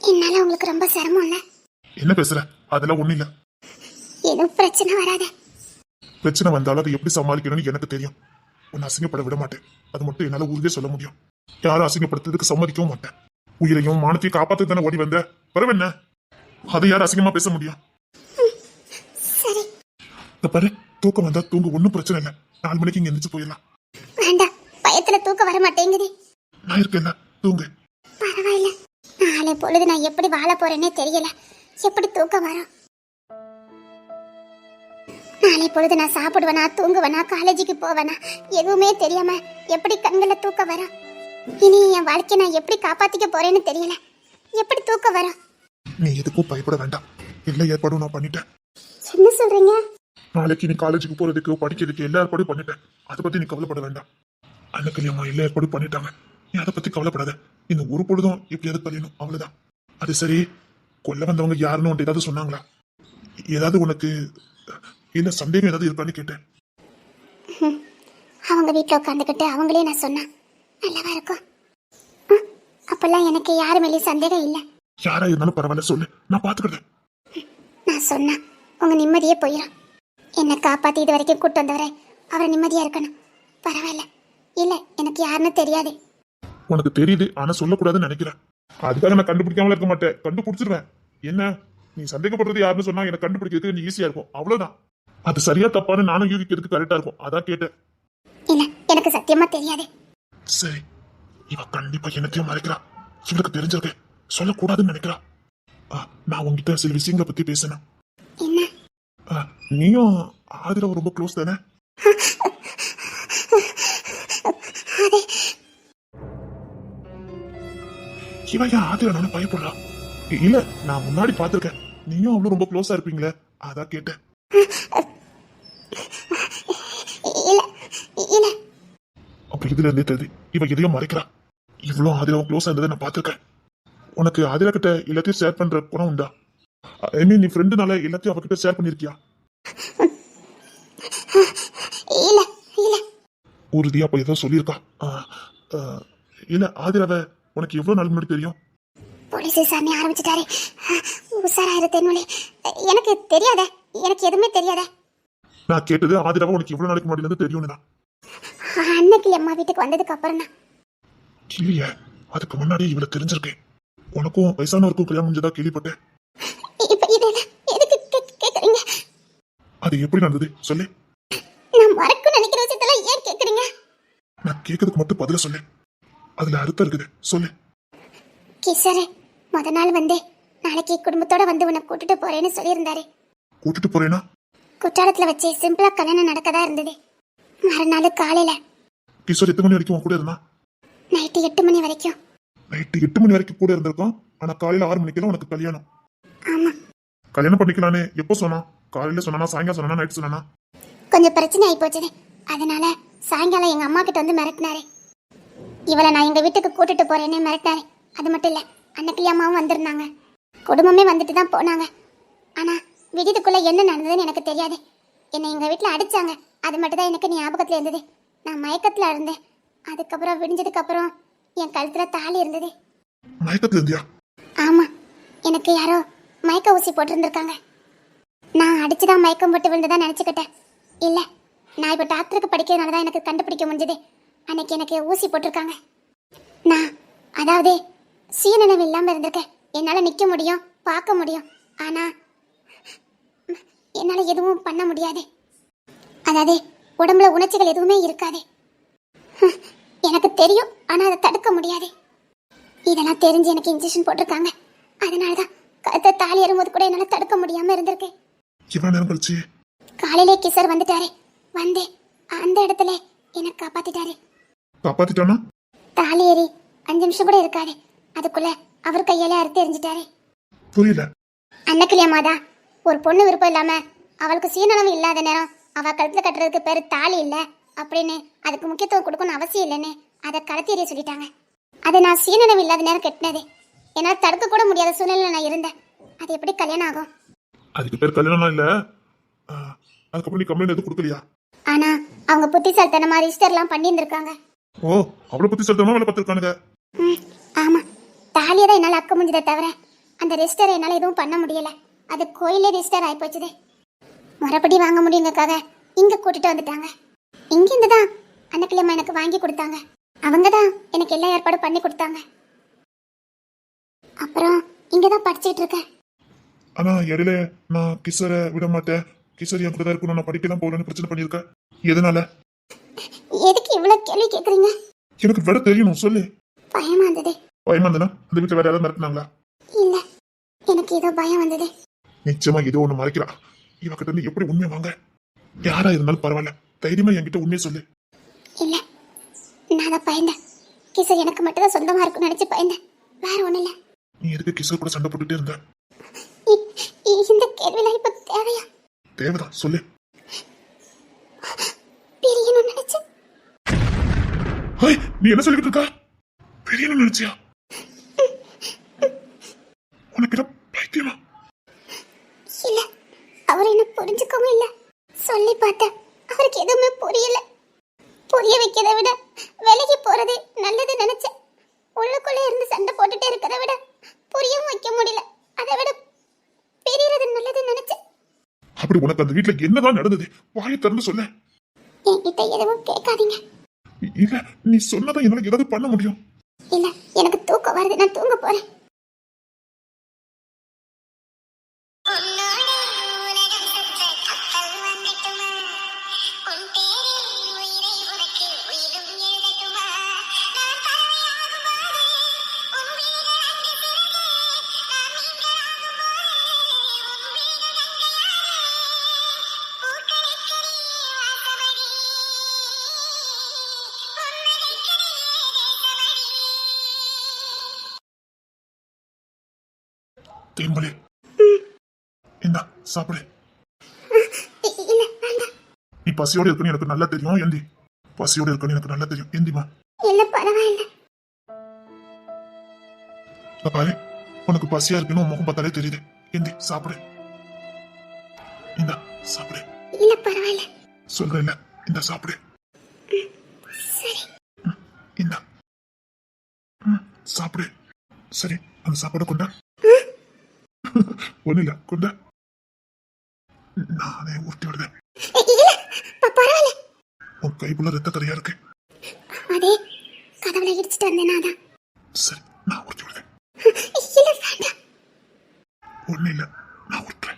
என்னால உங்களுக்கு ரொம்ப சிரமம் இல்ல? என்ன பேசுற? அதெல்லாம் ஒண்ணு இல்ல. எதுவும் பிரச்சனை வராத. பிரச்சனை வந்தாலும் அதை எப்படி சமாளிக்கணும்னு எனக்கு தெரியும். உன்னை அசிங்கப்பட விட மாட்டேன். அது மட்டும் என்னால உறுதியே சொல்ல முடியும். யாரும் அசிங்கப்படுத்துறதுக்கு சம்மதிக்கவும் மாட்டேன். உயிரையும் மானத்தையும் காப்பாத்து தானே ஓடி வந்த. பரவ என்ன? அதை யாரும் அசிங்கமா பேச முடியும்? சரி. பாரு, தூக்கம் வந்தா தூங்க, ஒன்னும் பிரச்சனை இல்ல. 4 மணிக்கு இங்க எந்திரிச்சு போயிடலாம். வேண்டாம், பயத்துல தூக்கம் வர மாட்டேங்குது. நான் இருக்கேன்ல, தூங்கு. பரவாயில்ல, நாளை பொழுது நான் எப்படி வாழ போறேன்னே தெரியல. எப்படி தூக்கம் வரும்? நாளை பொழுது நான் சாப்பிடுவேனா, தூங்குவேனா, காலேஜுக்கு போவேனா, எதுவுமே தெரியாம எப்படி கண்கள தூக்கம் வரும்? இனி என் வாழ்க்கையை நான் எப்படி காப்பாத்திக்க போறேன்னு தெரியல. எப்படி தூக்கம் வரும்? நீ எதுக்கும் பயப்பட வேண்டாம். எல்லா ஏற்பாடும் நான் பண்ணிட்டேன். என்ன சொல்றீங்க? நாளைக்கு நீ காலேஜுக்கு போறதுக்கு, படிக்கிறதுக்கு எல்லா ஏற்பாடும் பண்ணிட்டேன். அதை பத்தி நீ கவலைப்பட வேண்டாம். அண்ணன் கல்யாணமா எல்லா ஏற்பாடும் பண்ணிட்டாங்க. நீ அதை பத்தி கவலைப்படாத. இந்த ஒரு பொழுதும் எப்படியாவது கல்யாணம், அவ்வளவுதான். அது சரி, கொல்ல வந்தவங்க யாருன்னு உன்ட்டு ஏதாவது சொன்னாங்களா? ஏதாவது உனக்கு இல்ல சந்தேகம் ஏதாவது இருக்கான்னு கேட்டேன். அவங்க வீட்டுல உட்காந்துக்கிட்டு அவங்களே நான் சொன்னேன் நல்லவா இருக்கும். அப்பெல்லாம் எனக்கு யாரு மேலேயும் சந்தேகம் இல்லை. யாரா இருந்தாலும் பரவாயில்ல, சொல்லு, நான் பாத்துக்கிறேன். நான் சொன்னா உங்க நிம்மதியே போயிடும். என்னை காப்பாத்தி இது வரைக்கும் கூட்டு வந்தவரை அவரை நிம்மதியா இருக்கணும். பரவாயில்ல. இல்ல, எனக்கு யாருன்னு தெரியாது. உனக்கு தெரியுது, ஆனா சொல்லக்கூடாதுன்னு நினைக்கிறேன். அதுக்காக நான் கண்டுபிடிக்காமல இருக்க மாட்டேன். கண்டுபிடிச்சிருவேன். என்ன, நீ சந்தேகப்படுறது யாருன்னு சொன்னா எனக்கு கண்டுபிடிக்கிறதுக்கு நீ ஈஸியா இருக்கும், அவ்வளவுதான். அது சரியா தப்பான்னு நானும் யூகிக்கிறதுக்கு கரெக்டா இருக்கும், அதான் கேட்டேன். இல்ல, எனக்கு சத்தியமா தெரியாது. சரி, இவ கண்டிப்பா என்னத்தையும் மறைக்கிறா. இவளுக்கு தெரிஞ்சிருக்கு, சொல்லக்கூடாதுன்னு நினைக்கிறா. நான் உங்ககிட்ட சில விஷயங்களை பத்தி பேசணும். என்ன? நீயும் ஆதிராவும் ரொம்ப க்ளோஸ் தானே? இவன் ஏன் ஆதிரா நானும் பயப்படுறா? இல்ல, நான் முன்னாடி பாத்திருக்கேன். நீயும் அவ்வளவு ரொம்ப க்ளோஸா இருப்பீங்களே, அதான் கேட்டேன். அப்ப இதுல இருந்தே தெரியுது இவ எதையும் மறைக்கிறா. இவ்வளவு ஆதிராவும் க்ளோஸா இருந்ததை நான் பாத்திருக்கேன். உனக்கு ஆதிரா கிட்ட எல்லாத்தையும் ஷேர் பண்ற குணம் உண்டா? ஐ மீன், நீ ஃப்ரெண்டுனால எல்லாத்தையும் அவகிட்ட ஷேர் பண்ணிருக்கியா? உறுதியா அப்ப ஏதோ சொல்லியிருக்கா? இல்ல, ஆதிராவ உனக்கு எவ்வளவு நாள் முன்னாடி தெரியும்? போலீஸ் விசாரணை ஆரம்பிச்சுட்டாரு. உசாராயிரு தென்மொழி. எனக்கு தெரியாத, எனக்கு எதுவுமே தெரியாத. நான் கேட்டது ஆதிராவ உனக்கு எவ்வளவு நாளைக்கு முன்னாடி இருந்து தெரியும்னு தான். அன்னைக்கு அம்மா வீட்டுக்கு வந்ததுக்கு அப்புறம் தான். இல்லையே, அதுக்கு முன்னாடி இவ்வளவு தெரிஞ்சிருக்கேன். உனக்கும் வயசானவருக்கும் கல்யாணம் முடிஞ்சதா கேள்விப்பட்டேன். அது எப்படி நடந்தது சொல்லு. நான் மறக்க நினைக்கிற விஷயத்துல ஏன் கேக்குறீங்க? நான் கேட்கறதுக்கு மட்டும் பதில சொல்லு. அதுல அர்த்தம் இருக்குது, சொல்லு. கிஷோர் முத நாள் வந்து நாளைக்கு குடும்பத்தோட வந்து உன்னை கூட்டிட்டு போறேன்னு சொல்லியிருந்தாரு. கூட்டிட்டு போறேனா? குற்றாலத்துல வச்சு சிம்பிளா கல்யாணம் நடக்கதா இருந்தது. மறுநாள் காலையில. கிஷோர் எத்தனை மணி வரைக்கும் உன் கூட இருந்தா? நைட்டு 8 மணி வரைக்கும். நைட்டு 8 மணி வரைக்கும் கூட இருந்திருக்கோம். ஆனா காலையில 6 மணிக்கு தான் உனக்கு கல்யாணம். ஆமா. கல்யாணம் பண்ணிக்கலான்னு எப்போ சொன்னா? காலையில சொன்னா, சாயங்காலம் சொன்னா, நைட் சொன்னா? கொஞ்சம் பிரச்சனை ஆகி போச்சு. அதனால சாயங்காலம் எங்க அம்மா கிட்ட வந்து மிரட்டினாரு. இவளை நான் எங்க வீட்டுக்கு கூட்டிட்டு போறேன்னு மிரட்டினாரு. அது மட்டும் இல்ல, அன்னைக்கு அம்மாவும் வந்திருந்தாங்க. குடும்பமே வந்துட்டு தான் போனாங்க. ஆனா விடியதுக்குள்ள என்ன நடந்ததுன்னு எனக்கு தெரியாது. என்னை எங்க வீட்டுல அடிச்சாங்க, அது மட்டும் தான் எனக்கு ஞாபகத்துல இருந்தது. நான் மயக்கத்துல இருந்தேன். அதுக்கப்புறம் விடிஞ்சதுக்கு அப்புறம் என் கழுத்துல தாலி இருந்தது. மயக்கத்துல இருந்தியா? ஆமா, எனக்கு யாரோ மயக்க ஊசி போட்டிருந்திருக்காங்க. நான் அடிச்சுதான் மயக்கம் போட்டு விழுந்ததா நினைச்சுக்கிட்டேன். இல்ல, நான் இப்ப டாக்டருக்கு படிக்கிறதுனாலதான் எனக்கு கண்டுபிடிக்க முடிஞ்சது. அன்னைக்கு எனக்கு ஊசி போட்டிருக்காங்க. நான் அதாவது சுயநினைவு இல்லாம இருந்திருக்கேன். என்னால நிக்க முடியும், பார்க்க முடியும், ஆனா என்னால எதுவும் பண்ண முடியாது. அதாவது உடம்புல உணர்ச்சிகள் எதுவுமே இருக்காது. எனக்கு தெரியும், ஆனா அதை தடுக்க முடியாது. இதெல்லாம் தெரிஞ்சு எனக்கு இன்ஜெக்ஷன் போட்டிருக்காங்க. அதனாலதான் கழுத்தை தாலி ஏறும்போது கூட என்னால தடுக்க முடியாம இருந்திருக்கு. காலையிலே கிஷோர் வந்துட்டாரு. வந்து அந்த இடத்துல என்ன காப்பாத்திட்டாரு. காப்பாத்திட்டானா? தாலி ஏறி 5 நிமிஷம் கூட இருக்காது, அதுக்குள்ள அவர் கையாலே அறுத்து எரிஞ்சிட்டாரு. புரியல. அன்னக்கிளியம்மாதா ஒரு பொண்ணு விருப்பம் இல்லாம அவளுக்கு சுயநலம் இல்லாத நேரம் அவ கழுத்துல கட்டுறதுக்கு பேரு தாலி இல்ல அப்படின்னு, அதுக்கு முக்கியத்துவம் கொடுக்கணும் அவசியம் இல்லைன்னு அதை கடத்தி எறிய சொல்லிட்டாங்க. அது நான் சுயநலம் இல்லாத நேரம் கட்டினது. என்னால தடுக்க கூட முடியாத சூழ்நிலை நான் இருந்தேன். அது எப்படி கல்யாணம் ஆகும்? அதுக்கு பேர் கல்யாணம் இல்ல. அதுக்கப்புறம் நீ கம்ப்ளைண்ட் எதுவும் கொடுக்கலையா? ஆனா அவங்க புத்திசாலித்தனமா ரிஜிஸ்டர்லாம் பண்ணி இருந்திருக்காங்க. ஓ, அவ்வளவு புத்திசாலித்தனமா வேலை பார்த்திருக்கானுங்க. ஆமா, தாலியை தான் என்னால அக்க முடிஞ்சதை தவிர அந்த ரெஜிஸ்டர் என்னால் எதுவும் பண்ண முடியல. அது கோயிலே ரெஜிஸ்டர் ஆகிப்போச்சுது. மறுபடி வாங்க முடியுங்கக்காக இங்கே கூட்டிட்டு வந்துட்டாங்க. இங்கேருந்து தான் அன்னக்கிழமை எனக்கு வாங்கி கொடுத்தாங்க. அவங்க தான் எனக்கு எல்லா ஏற்பாடும் பண்ணி கொடுத்தாங்க. அப்புறம் இங்கே தான் படிச்சுட்டு இருக்கேன். ஆனா இடையில நான் கிசரை விட மாட்டேன், கிசர் என் கூட தான் இருக்கணும், நான் படிக்கலாம் போகலன்னு பிரச்சனை பண்ணியிருக்கேன். எதனால? எதுக்கு இவ்வளோ கேள்வி கேட்குறீங்க? எனக்கு விட தெரியணும், சொல்லு. பயமா இருந்தது. பயமா இருந்தனா அந்த வீட்டுல வேற யாராவது மிரட்டினாங்களா? இல்ல, எனக்கு ஏதோ பயம் வந்தது. நிச்சயமா ஏதோ ஒண்ணு மறைக்கிறா. இவகிட்ட இருந்து எப்படி உண்மையை வாங்க? யாரா இருந்தாலும் பரவாயில்ல, தைரியமா என்கிட்ட உண்மையை சொல்லு. இல்ல, நான் அதை பயந்தேன். கிசர் எனக்கு மட்டும் தான் சொந்தமா இருக்கும்னு நினைச்சு பயந்தேன், வேற ஒண்ணும் இல்ல. நீ எதுக்கு கிசர் கூட சண்டை போட்டுட்டே இருந்த? இந்த கேள்விலாம் இப்ப தேவையா? தேவைதான், சொல்லு. பிரியணும்னு நினைச்சேன். நீ என்ன சொல்லிக்கிட்டு இருக்கா? பெரியன்னு நினைச்சியா? உனக்கு என்ன பைத்தியமா? இல்ல, அவர் என்ன புரிஞ்சுக்கவும் இல்ல. சொல்லி பார்த்தேன், அவருக்கு எதுவுமே புரியல. புரிய வைக்கிறத விட விலகி போறது நல்லது நினைச்சேன். உள்ளுக்குள்ளே இருந்து சண்டை போட்டுட்டே இருக்கிறத விட புரியவும் வைக்க முடியல. அதை விட பிரியறது நல்லது நினைச்சேன். அப்படி உனக்கு அந்த வீட்டுல என்னதான் நடந்தது? வாயை திறந்து சொல்ல. என்கிட்ட எதுவும் கேட்காதீங்க. இல்ல, நீ சொன்னதான் என்னால ஏதாவது பண்ண முடியும். இல்ல, எனக்கு தூக்கம் வருது, நான் தூங்க போறேன். தேம்பலே, இந்தா சாப்பிடு. இல்ல, வேண்டாம். நீ பசியோட இருக்குன்னு எனக்கு நல்லா தெரியும், எந்தி. பசியோட இருக்குன்னு எனக்கு நல்லா தெரியும், எந்திமா. இல்ல, பரவாயில்ல. பாரு, உனக்கு பசியா இருக்குன்னு உன் முகம் பார்த்தாலே தெரியுது. எந்தி சாப்பிடு. இந்தா சாப்பிடு. இல்ல, பரவாயில்ல. சொல்றேன் இல்ல, இந்த சாப்பிடு. சரி. இந்தா சாப்பிடு. சரி, அந்த சாப்பாடு கொண்டா. ஒண்ணு இல்ல, கொண்டா. நானே ஊட்டி விடுதேன். இல்ல, பரவாயில்ல. உன் கைக்குள்ள ரத்த கரையா இருக்கு. அதே கதவுல இடிச்சிட்டு வந்தேன் நான் தான். சரி, நான் ஊட்டி விடுதேன். இல்ல, வேண்டாம். ஒண்ணு இல்ல, நான் ஊட்டுறேன்.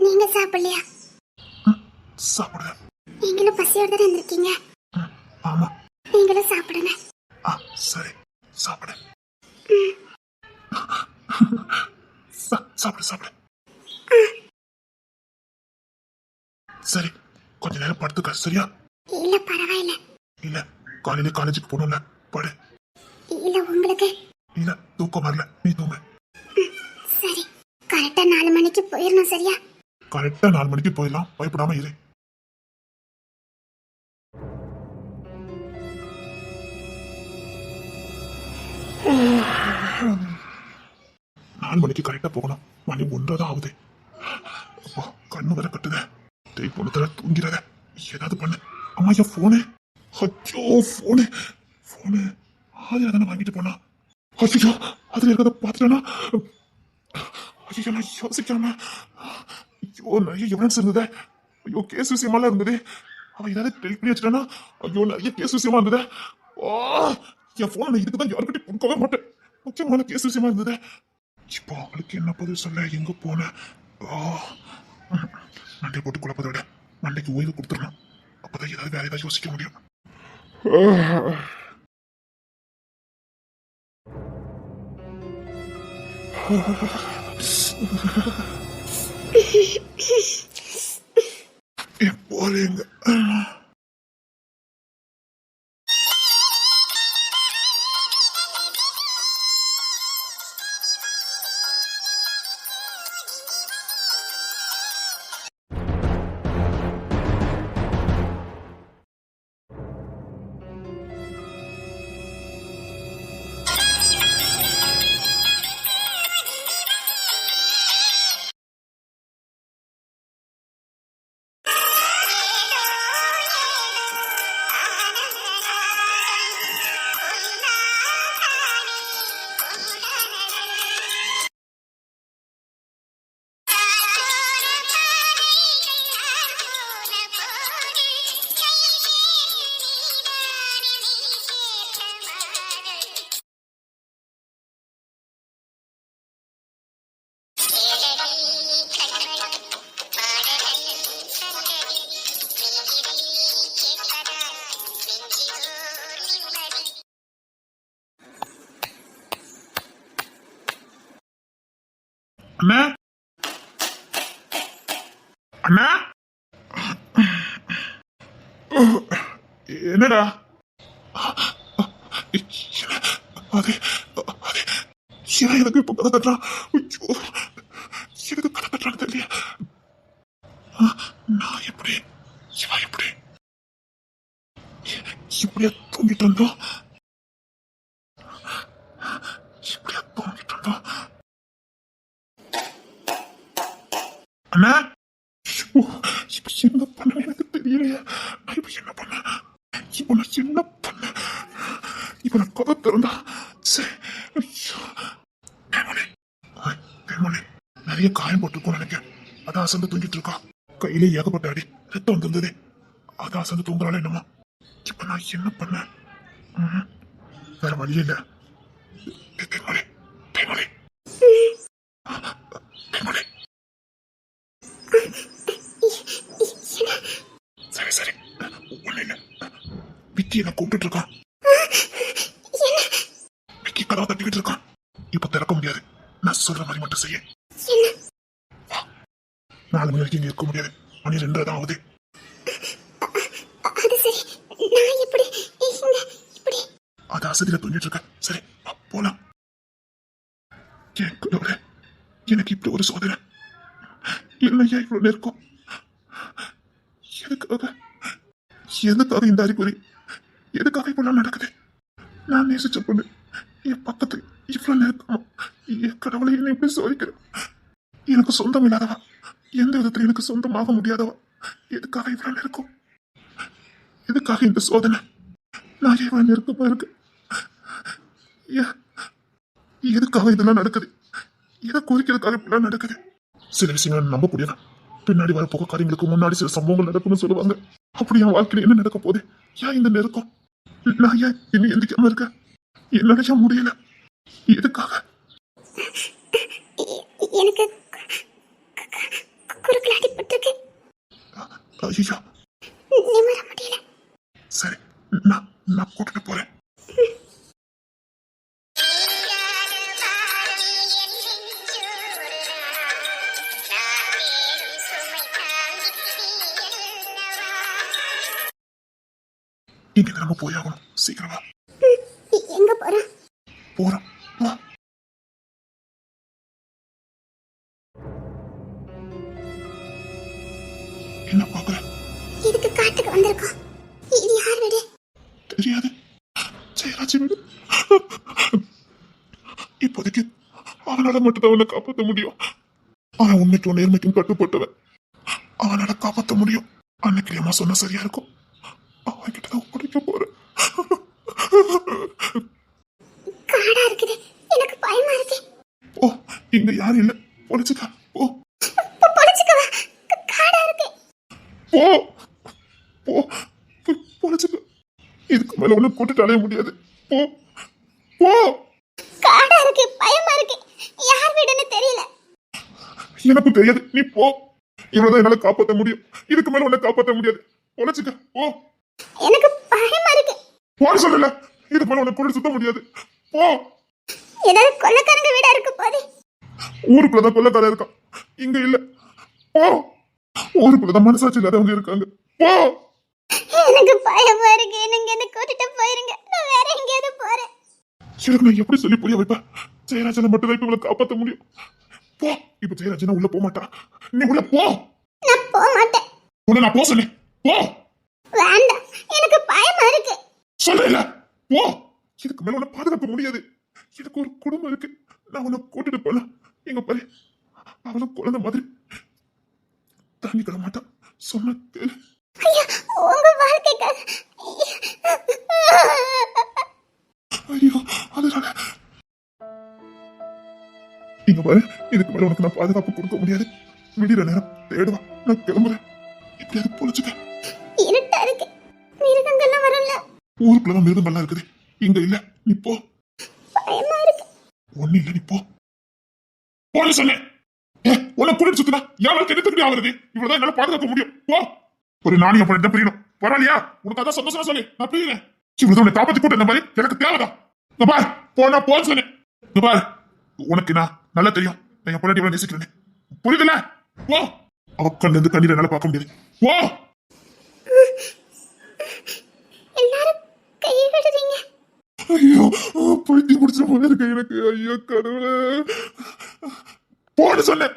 நீங்க சாப்பிடலையா? சாப்பிடுங்க. நீங்களும் பசியோட தான் இருந்திருக்கீங்க. ஆமா. நீங்களும் சாப்பிடுங்க. சரி, சாப்பிடு. சாப்பிடு சாப்பிடு. சரி, கொஞ்ச நேரம் படுத்துக்க, சரியா? இல்ல, பரவாயில்ல. இல்ல, காலையில காலேஜுக்கு போகணும்ல, படு. இல்ல, உங்களுக்கு? இல்ல, தூக்கம் வரல, நீ தூங்க. சரி, கரெக்டா 4 மணிக்கு போயிடணும், சரியா? கரெக்டா 4 மணிக்கு போயிடலாம், பயப்படாம இரு. 4 மணிக்கு கரெக்டா போகணும். மணி 1 தான் ஆகுது. அப்பா, கண்ணு வர கட்டுத. டேய் பொண்ணு, தூங்கிறத ஏதாவது பண்ணு. அம்மா, என் போனு. அச்சோ, போனு ஆதிரா தானே வாங்கிட்டு போனா. ஐயோ, அதுல இருக்கிறத பார்த்துட்டானா? ஐயோ, நான் யோசிக்காம. ஐயோ, நிறைய எவிடன்ஸ் இருந்தது. ஐயோ, கேஸ் விஷயமாலாம் இருந்தது. அவன் ஏதாவது டெலிட் பண்ணி வச்சுட்டானா? ஐயோ, நிறைய கேஸ் விஷயமா இருந்தது. என் போனை நான் இதுக்குதான் யாருக்கிட்டையும் கொடுக்கவே மாட்டேன். முக்கியமான கேஸ் விஷயமா இருந்தது. இப்போ அவளுக்கு என்ன பதில் சொல்ல? எங்க போன? மண்டை போட்டு குழப்பதை விட மண்டைக்கு ஓய்வு கொடுத்துடணும். அப்பதான் ஏதாவது வேற ஏதாவது யோசிக்க முடியும். போறீங்க. அண்ணா அண்ணா என்னடா அது அது இவன் எனக்கு இப்ப கதை கட்டுறான். ஐயோ, எனக்கு கதை கட்டுறான்னு தெரியல. நான் எப்படி இவன் எப்படி இப்படியா தூங்கிட்டு இருந்தோம், இப்படியா தூங்கிட்டு இருந்தோம். அண்ணா ஓ, இப்ப என்ன பண்ண எனக்கு தெரியலையா. நான் இப்ப என்ன பண்ண, இப்ப நான் என்ன பண்ண, இப்ப நான் கதை திறந்தா சரி. ஐயோ, தேமொழி நிறைய காயம் போட்டிருக்கோம் நினைக்கிறேன். அதான் அசந்து தூங்கிட்டு இருக்கா. கையிலே ஏகப்பட்ட அடி, ரத்தம் வந்திருந்தது. அதான் அசந்து தூங்குறாள் என்னமா. இப்ப நான் என்ன பண்ண, வேற வழி இல்ல. தேமொழி தேமொழி தேமொழி சரி சரி ஒண்ணு இல்ல. விக்கி என்ன கூப்பிட்டு இருக்கான். விக்கி கதவை தட்டிக்கிட்டு இருக்கான். இப்ப திறக்க முடியாது. நான் சொல்ற மாதிரி மட்டும் செய்ய. 4 மணி வரைக்கும் இங்க இருக்க முடியாது. மணி 2 தான் ஆகுது. அது அசதியில தூங்கிட்டு இருக்க. சரி போலாம். எனக்கு இப்படி ஒரு சோதனை இல்லையா, இவ்வளவு நெருக்கம். எதுக்காக எதுக்காக இந்த அறிகுறி, எதுக்காக இப்பெல்லாம் நடக்குது. நான் நேசிச்ச பொண்ணு என் பக்கத்து இவ்வளவு நெருக்கமா. என் கடவுளை என்ன இப்படி சோதிக்கிறேன். எனக்கு சொந்தம் இல்லாதவா, எந்த விதத்துல எனக்கு சொந்தமாக முடியாதவா. எதுக்காக இவ்வளவு நெருக்கம், எதுக்காக இந்த சோதனை. நான் இவ்வளவு நெருக்கமா இருக்கு. எதுக்காக இதெல்லாம் நடக்குது, எதை குறிக்கிறதுக்காக இப்படிலாம் நடக்குது. சில விஷயங்கள் நம்ப முடியாது. பின்னாடி வர போக காரியங்களுக்கு முன்னாடி சில சம்பவங்கள் நடக்கும்னு சொல்லுவாங்க. அப்படி என் வாழ்க்கையில என்ன நடக்க போகுது, ஏன் இந்த நெருக்கம், நான் ஏன் இன்னும் எந்திக்காம இருக்கேன், என்னால முடியல, எதுக்காக. எனக்கு குறுக்குல அடிபட்டிருக்கு. ஐயோ நிமிர முடியல. சரி, நான் கூட்டிட்டு போறேன். இங்க நம்ம போயாகணும். சீக்கிரமா எங்க போறோம். போறோம் வா. என்ன பாக்குற. இதுக்கு காட்டுக்கு வந்திருக்கோம். இது யார் வீடு தெரியாது. ஜெயராஜ் வீடு. இப்போதைக்கு அவனால மட்டும்தான் அவனை காப்பாற்ற முடியும். அவன் உண்மைக்கும் நேர்மைக்கும் கட்டுப்பட்டவன். அவனால காப்பாற்ற முடியும். அன்னைக்கு அம்மா சொன்ன சரியா இருக்கும். அவன் கிட்டதான் ஒப்படைக்க போறேன். காடா இருக்குது, எனக்கு பயமா இருக்கு. ஓ, இங்க யாரும் இல்ல, பொழைச்சுக்கா. ஓ பொழைச்சுக்கவா, காடா இருக்கு. போ போ பொழைச்சுக்க. இதுக்கு மேல ஒண்ணு கூட்டிட்டு அலைய முடியாது. போ போ. காடா இருக்கு, பயமா இருக்கு. யார் வீடுன்னு தெரியல. எனக்கும் தெரியாது, நீ போ. இவ்வளவுதான் என்னால காப்பாற்ற முடியும். இதுக்கு மேல உன்னை காப்பாற்ற முடியாது. பொழைச்சுக்க போ. எனக்கு பயமா இருக்கு. போன்னு சொல்லல. இதுக்கு மேல உன்னை கூட்டிட்டு சுத்த முடியாது. போ. ஏதாவது கொள்ளக்காரங்க வீடா இருக்கு போது. ஊருக்குள்ளதான் கொள்ளக்காரன் இருக்கான், இங்க இல்ல. போ. ஊருக்குள்ளதான் மனசாட்சி இல்லாதவங்க இருக்காங்க. போ. எனக்கு பயமா இருக்கு. நீங்க என்ன கூட்டிட்டு போயிருங்க, நான் வேற எங்கேயாவது போறேன். எனக்கு நான் எப்படி சொல்லி புரிய வைப்பேன். ஜெயராஜனை மட்டும் தான் இப்ப இவளை காப்பாற்ற முடியும். போ. இப்ப ஜெயராஜனா உள்ள போக மாட்டான். நீ உள்ள போ. நான் போக மாட்டேன். உன்னை நான் போக சொன்னேன். போ. வேண்டாம், எனக்கு பயமா இருக்கு. சொல்ல போ. இதுக்கு மேல உன்னை பாதுகாக்க முடியாது. எனக்கு ஒரு குடும்பம் இருக்கு. நான் உன்னை கூட்டிட்டு போல. எங்க பாரு, அவளும் குழந்தை மாதிரி தாங்கிக்கிட மாட்டான். சொன்ன கேளு. ஐயா, உங்க வாழ்க்கைக்காக. ஐயோ, அதனால இங்க பாரு, இதுக்கு மேல உனக்கு நான் பாதுகாப்பு கொடுக்க முடியாது. விடிற நேரம் தேடுவா. நான் கிளம்புறேன். எப்படியாவது பொழைச்சுக்க. இருட்டா இருக்கு, மிருகங்கள்லாம் வரல. ஊருக்குள்ளதான் மிருகங்கள்லாம் இருக்குது, இங்க இல்ல. நீ போ. பயமா இருக்கு. ஒண்ணு இல்ல, நீ போ. போன்னு சொன்னேன். உன்னை கூட்டிட்டு சுத்தினா என் வாழ்க்கை எடுத்துக்கிட்டே ஆகுறது. இவ்வளவுதான் என்னால பாதுகாக்க முடியும். போ. ஒரு நாணயம் பண்ணிட்டு பிரியணும். பரவாயில்லையா? உனக்கு அதான் சந்தோஷம் சொல்லி நான் பிரியறேன். இவ்வளவு உன்னை காப்பாத்தி கூட்ட இந்த மாதிரி எனக்கு தேவைதான். இந்த பார் போனா போன்னு சொன்னேன். இந்த பார் உனக்கு நான் நல்லா தெரியும். நான் என் பொண்டாட்டி நேசிக்கிறேன். புரியுதுல? போ. அவ கண்ணுல இருந்து கண்ணீரை என்னால பார்க்க முடியாது. போ. எல்லாரும் கை விடுறீங்க. ஐயோ பைத்தி முடிச்ச போல இருக்கு எனக்கு. ஐயோ கடவுளே. போன்னு சொன்னேன்.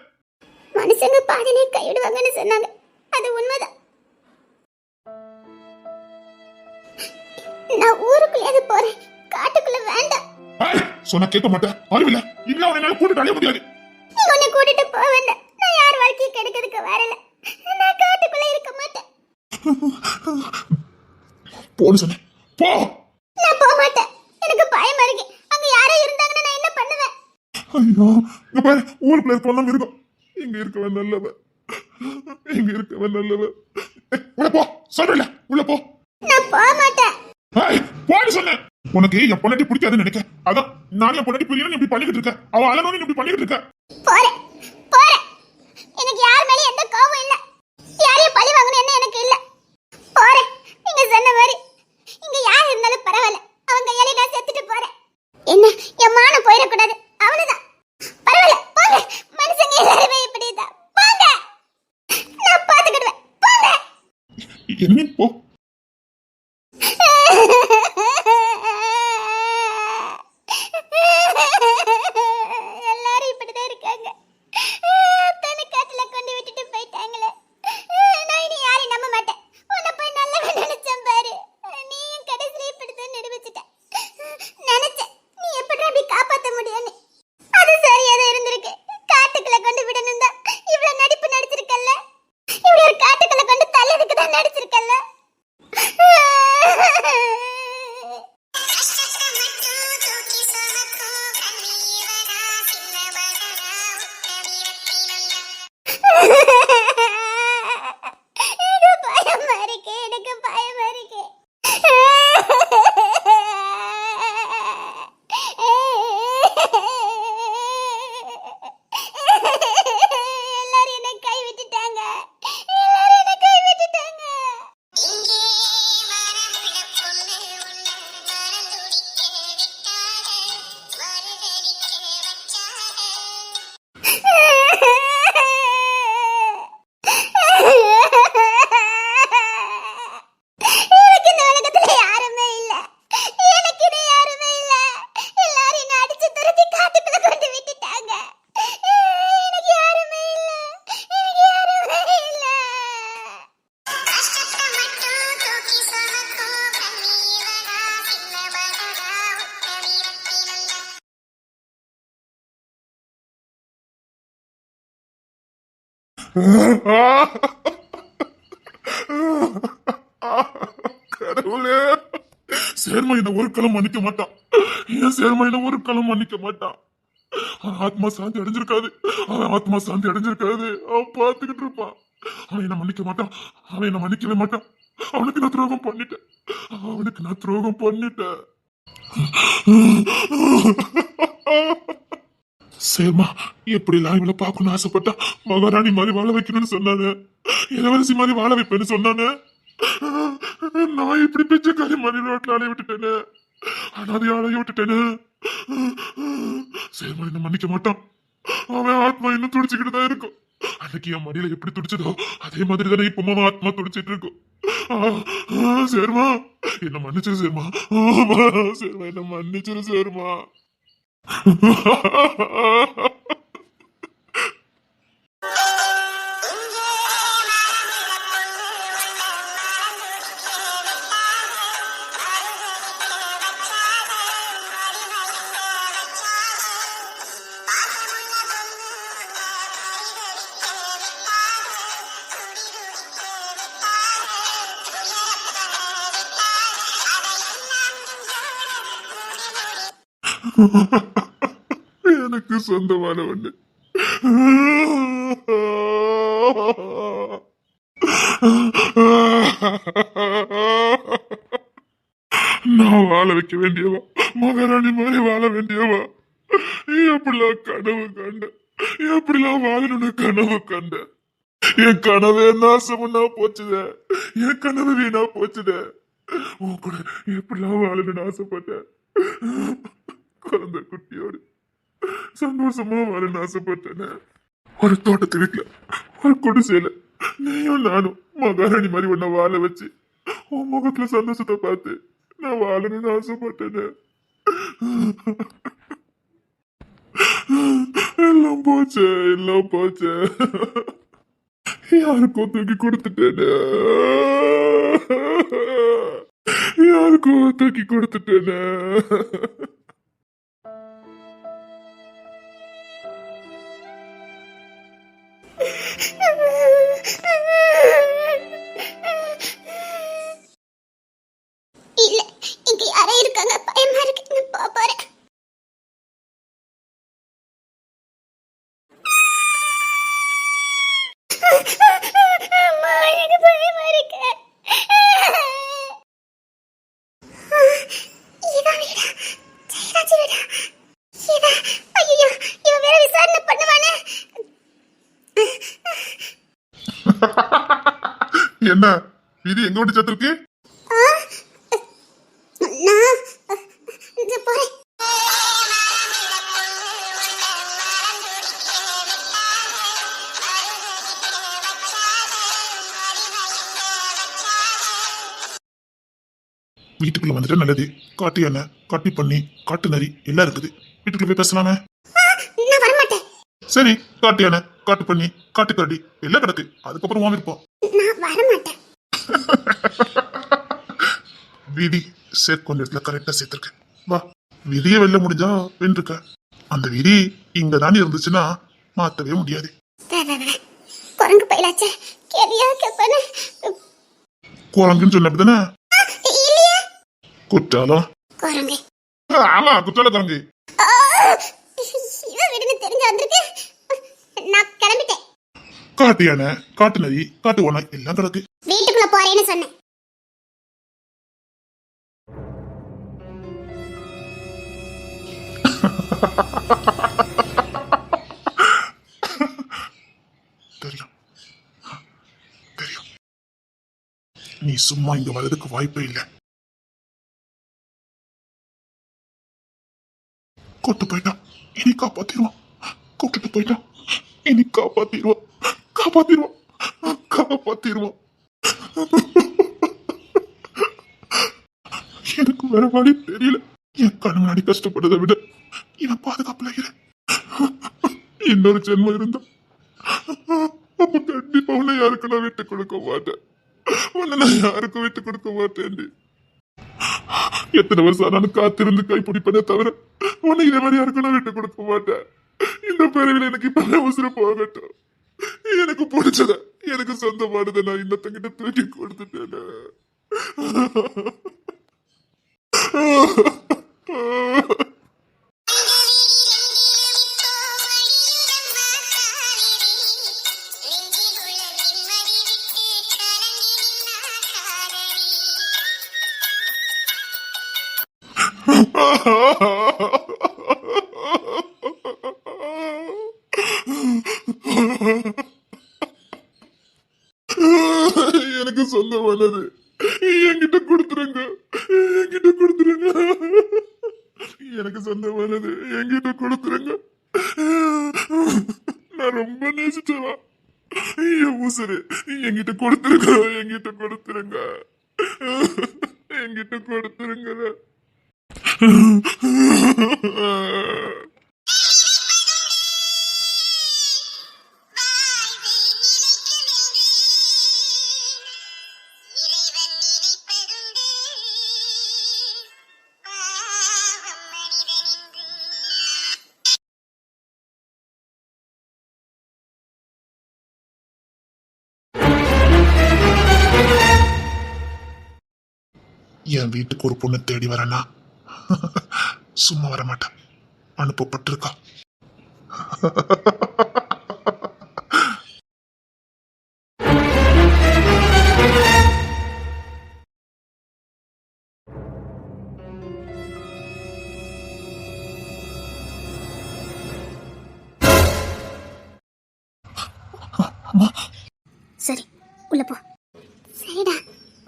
மனுஷங்க பாதிலே கைவிடுவாங்கன்னு சொன்னாங்க. அது உண்மைதான். நான் ஊருக்குள்ளேயாவது போறேன். காட்டுக்குள்ள வேண்டாம். சொன்னா கேட்க மாட்டேன். அறிவில்ல. இல்ல அவனை என்னால கூட்டிட்டு அடைய முடியாது. நீ உன்னை கூட்டிட்டு போக வேண்டாம். நான் யார் வாழ்க்கையை கெடுக்கிறதுக்கு வரல. நான் காட்டுக்குள்ள இருக்க மாட்டேன். போன்னு சொன்னேன். போ. நான் போக மாட்டேன். எனக்கு பயமா இருக்கு. அங்க யாரோ இருந்தாங்கன்னா நான் என்ன பண்ணுவேன்? ஐயோ இங்க பாரு ஊருக்குள்ள இருக்கவன் இருக்கும். இங்க இருக்கவன் நல்லவன். இங்க இருக்கவன் நல்லவன். உள்ள போ. சொல்றல உள்ள போ. நான் போக மாட்டேன். போன்னு சொன்னேன். உனக்கு என் பொண்டாட்டி பிடிக்காதுன்னு நினைக்க. அதான் நானும் என் பொண்டாட்டி பிரியணும் இப்படி பண்ணிக்கிட்டு இருக்க. அவ அழனும் இப்படி பண்ணிக்கிட்டு இருக்க. போறேன் போறேன். எனக்கு யார் மேலயும் எந்த கோவம் இல்ல. யாரையும் பழி வாங்கணும் என்ன எனக்கு இல்ல. போறேன். நீங்க சொன்ன மாதிரி இங்க யார் இருந்தாலும் பரவாயில்ல. அவன் கையாலே நான் செத்துட்டு போறேன். என்ன என் மானம் போயிடக்கூடாது. அவ்வளவுதான். பரவாயில்ல போங்க. மனுஷங்க எல்லாருமே இப்படிதான். போங்க. நான் பாத்துக்கிடுவேன். போங்க. என்ன போ. எல்லாரும் இப்படிதான் இருக்காங்க. தனக்காட்டுல கொண்டு விட்டுட்டு போயிட்டாங்களே. நான் இனி யாரையும் நம்ப மாட்டேன். உன்னை போய் நல்லவன் நினைச்சேன் பாரு. நீயும் கடைசியில இப்படிதான் நிரூபிச்சுட்ட. நினைச்சேன் நீ எப்படி அப்படி காப்பாத்த முடியும்னு. அது சரியாதான் இருந்திருக்கு. காட்டுக்குள்ள கொண்டு விடணும் தான் இவ்வளவு நடிப்பு நடிச்சிருக்கல்ல. இப்படி ஒரு காட்டுக்குள்ள கொண்டு தள்ளதுக்கு தான் நடிச்சிருக்கல்ல. பயமா இருக்கு. எனக்கு பயமா இருக்கு. எல்லாரும் என்னை கை விட்டுட்டாங்க. எல்லாரும் என்னை கை விட்டுட்டாங்க. எனக்கு இந்த உலகத்துல யாருமே இல்ல. எனக்கு இனி யாருமே இல்ல. எல்லாரும் என்னை அடிச்சு துரத்தி காட்டுக்குள்ள கொண்டு விட்டுட்டாங்க. எனக்கு யாருமே இல்ல. எனக்கு யாருமே இல்ல. கடவுளே. சேர்மா என்ன ஒரு களம் மன்னிக்க மாட்டான். ஏன் சேர்மா என்ன ஒரு களம் மன்னிக்க மாட்டான். அவன் ஆத்மா சாந்தி அடைஞ்சிருக்காது. அவன் ஆத்மா சாந்தி அடைஞ்சிருக்காது. அவன் பார்த்துக்கிட்டு இருப்பான். அவன் என்ன மன்னிக்க மாட்டான். அவன் என்ன மன்னிக்கவே மாட்டான். அவனுக்கு நான் துரோகம் பண்ணிட்டேன். அவனுக்கு நான் துரோகம் பண்ணிட்டேன். சேர்மா எப்படிலாம் இவளை பார்க்கணும்னு ஆசைப்பட்டா. மகாராணி மாதிரி வாழ வைக்கணும்னு சொன்னானே. இளவரசி மாதிரி வாழ வைப்பேன்னு சொன்னானே. நான் இப்படி பிச்சைக்காரி மாதிரி ரோட்ல அலைய விட்டுட்டேனே. அனாதை அலைய விட்டுட்டேனே. சேர்மா என்ன மன்னிக்க மாட்டான். அவன் ஆத்மா இன்னும் துடிச்சுக்கிட்டு தான் இருக்கும். அன்னைக்கு என் மடியில எப்படி துடிச்சதோ அதே மாதிரி தானே இப்ப அவன் ஆத்மா துடிச்சிட்டு இருக்கும். சேர்மா என்ன மன்னிச்சிரு சேர்மா. சேர்மா என்ன மன்னிச்சிரு சேர்மா. எனக்கு சொந்தமான ஒண்ணு. நான் வாழ வைக்க வேண்டியவா. மகாராணி மாதிரி வாழ வேண்டியவா. எப்படிலாம் கனவு கண்ட எப்படிலாம் வாழணும்னு கனவு கண்ட என் கனவே நாசமுன்னா போச்சுத. என் கனவு வீணா போச்சுத. உன் கூட எப்படிலாம் வாழணும்னு ஆசைப்பட்டேன். குழந்தை குட்டியோடு சந்தோஷமா வாழணும்னு ஆசைப்பட்டேன். ஒரு தோட்டத்து வீட்டுல ஒரு குடிசையில நீயும் நானும் மகாராணி மாதிரி உன்னை வாழ வச்சு உன் முகத்துல சந்தோஷத்தை பார்த்து நான் வாழணும்னு ஆசைப்பட்டேன். எல்லாம் போச்சு, எல்லாம் போச்சு. யாருக்கோ தூக்கி கொடுத்துட்டேனே, யாருக்கோ தூக்கி கொடுத்துட்டேனே. இல்ல, இங்க யாரோ இருக்காங்க, பயமா இருக்கு. நான் போறேன். அம்மா, எனக்கு பயமா இருக்கு. இவன் வீடா? ஜெயராஜ் வீடா? இவன், ஐயோ, இவன் வேற விசாரணை பண்ணுவானே. என்ன இது எங்க விட்டு சத்து இருக்கு? நான் இந்த போறேன். வீட்டுக்குள்ள வந்துட்டு நல்லது. காட்டு யானை, காட்டு பண்ணி, காட்டு நரி எல்லாம் இருக்குது. வீட்டுக்குள்ள போய் பேசலாமே. நான் வரமாட்டேன். சரி, காட்டு யானை, காட்டு பண்ணி, காட்டு கரடி எல்லாம் கிடக்கு. அதுக்கப்புறம் வாங்க இருப்போம். நான் வரமாட்டேன். விதி சேர்க்கொண்ட இடத்துல கரெக்டா சேர்த்திருக்க. வா, விதிய வெல்ல முடிஞ்சா வென்றுக்க. அந்த விதி இங்க தானே இருந்துச்சுன்னா மாத்தவே முடியாது. குரங்கு பயிலாச்சே, கேவியா கேப்பானே. குரங்குன்னு சொன்ன அப்படிதானே? இல்லையா? குற்றாலம். குரங்கு. ஆமா, குற்றால குரங்கு. இவன் வீடுன்னு தெரிஞ்சு வந்திருக்கு. நான் கிளம்பிட்டேன். காட்டு யானை, காட்டு நரி, காட்டு ஓனை எல்லாம் கிடக்கு. வீட்டுக்குள்ள போறேன்னு சொன்னேன். தெரியும், தெரியும். நீ சும்மா இங்க வரதுக்கு வாய்ப்பே இல்லை. கூட்டு போயிட்டான், இனி காப்பாத்திடுவான். கூப்பிட்டு போயிட்டான், இனி காப்பாத்திடுவான். காப்பாத்திடுவான், காப்பாத்திடுவான். எனக்கு வேற வழி தெரியல. என் கண் முன்னாடி கஷ்டப்படுறதை விட இவன் பாதுகாப்புல இரு. இன்னொரு ஜென்மம் இருந்தா அப்ப கண்டிப்பா உன்னை யாருக்கு நான் விட்டு கொடுக்க மாட்டேன். உன்னை நான் யாருக்கும் விட்டு கொடுக்க மாட்டேன். எத்தனை வருஷம் ஆனாலும் காத்திருந்து கைப்பிடிப்பதே தவிர உன்னை இதே மாதிரி யாருக்கும் நான் விட்டு கொடுக்க மாட்டேன். இந்த பிறவில எனக்கு இப்பவே உசுறு போகட்டும். எனக்கு பிடிச்சத, எனக்கு சொந்தமானதை நான் இன்னத்தங்கிட்ட தூக்கி கொடுத்துட்டேன். எனக்கு சொந்தமானது என்கிட்ட கொடுத்துருங்க, என்கிட்ட கொடுத்துருங்க. எனக்கு சொந்தமானது என்கிட்ட கொடுத்துருங்க. நான் ரொம்ப நேசிச்சவா. என் உசுரு என்கிட்ட கொடுத்துருங்க, என்கிட்ட கொடுத்துருங்க, என்கிட்ட கொடுத்துருங்க. என் வீட்டுக்கு ஒரு பொண்ணு தேடி வரேன்னா சும்மா வர மாட்டேன். அனுப்பப்பட்டிருக்கா. அம்மா சரி உள்ள போ. சரிடா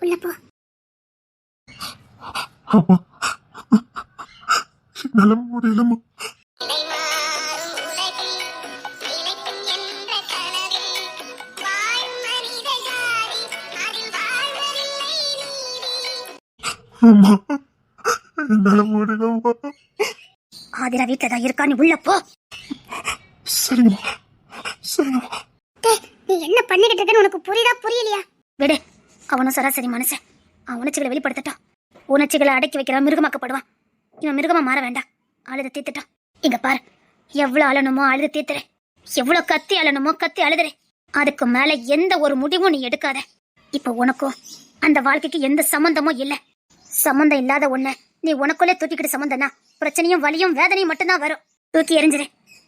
உள்ள போ. அம்மா என்னால முடியலம்மா. அம்மா என்னால முடியலம்மா. ஆதிரா வீட்டுல தான் இருக்கா, நீ உள்ள போ. சரிங்கம்மா சரிங்கம்மா. நீ என்ன பண்ணிக்கிட்டு இருக்கன்னு உனக்கு புரியுதா புரியலையா? விடு, அவனும் சராசரி மனுஷன். அவன் உணர்ச்சிகளை வெளிப்படுத்தட்டும். உணர்ச்சிகளை அடக்கி வைக்கிற மிருகமாக்கப்படுவான். இவன் மிருகமா மாற வேண்டாம். அழுது தீர்த்துட்டான். இங்க பாரு, எவ்வளவு அழணுமோ அழுது தீர்த்துறேன், எவ்வளவு கத்தி அழணுமோ கத்தி அழுதுறேன். அதுக்கு மேல எந்த ஒரு முடிவும் நீ எடுக்காத. இப்ப உனக்கும் அந்த வாழ்க்கைக்கு எந்த சம்பந்தமும் இல்ல. சம்பந்தம் இல்லாத ஒண்ணு நீ உனக்குள்ளே தூக்கிக்கிட்டு சம்பந்தம்னா பிரச்சனையும் வலியும் வேதனையும் மட்டும்தான் வரும். தூக்கி எறிஞ்சிரு.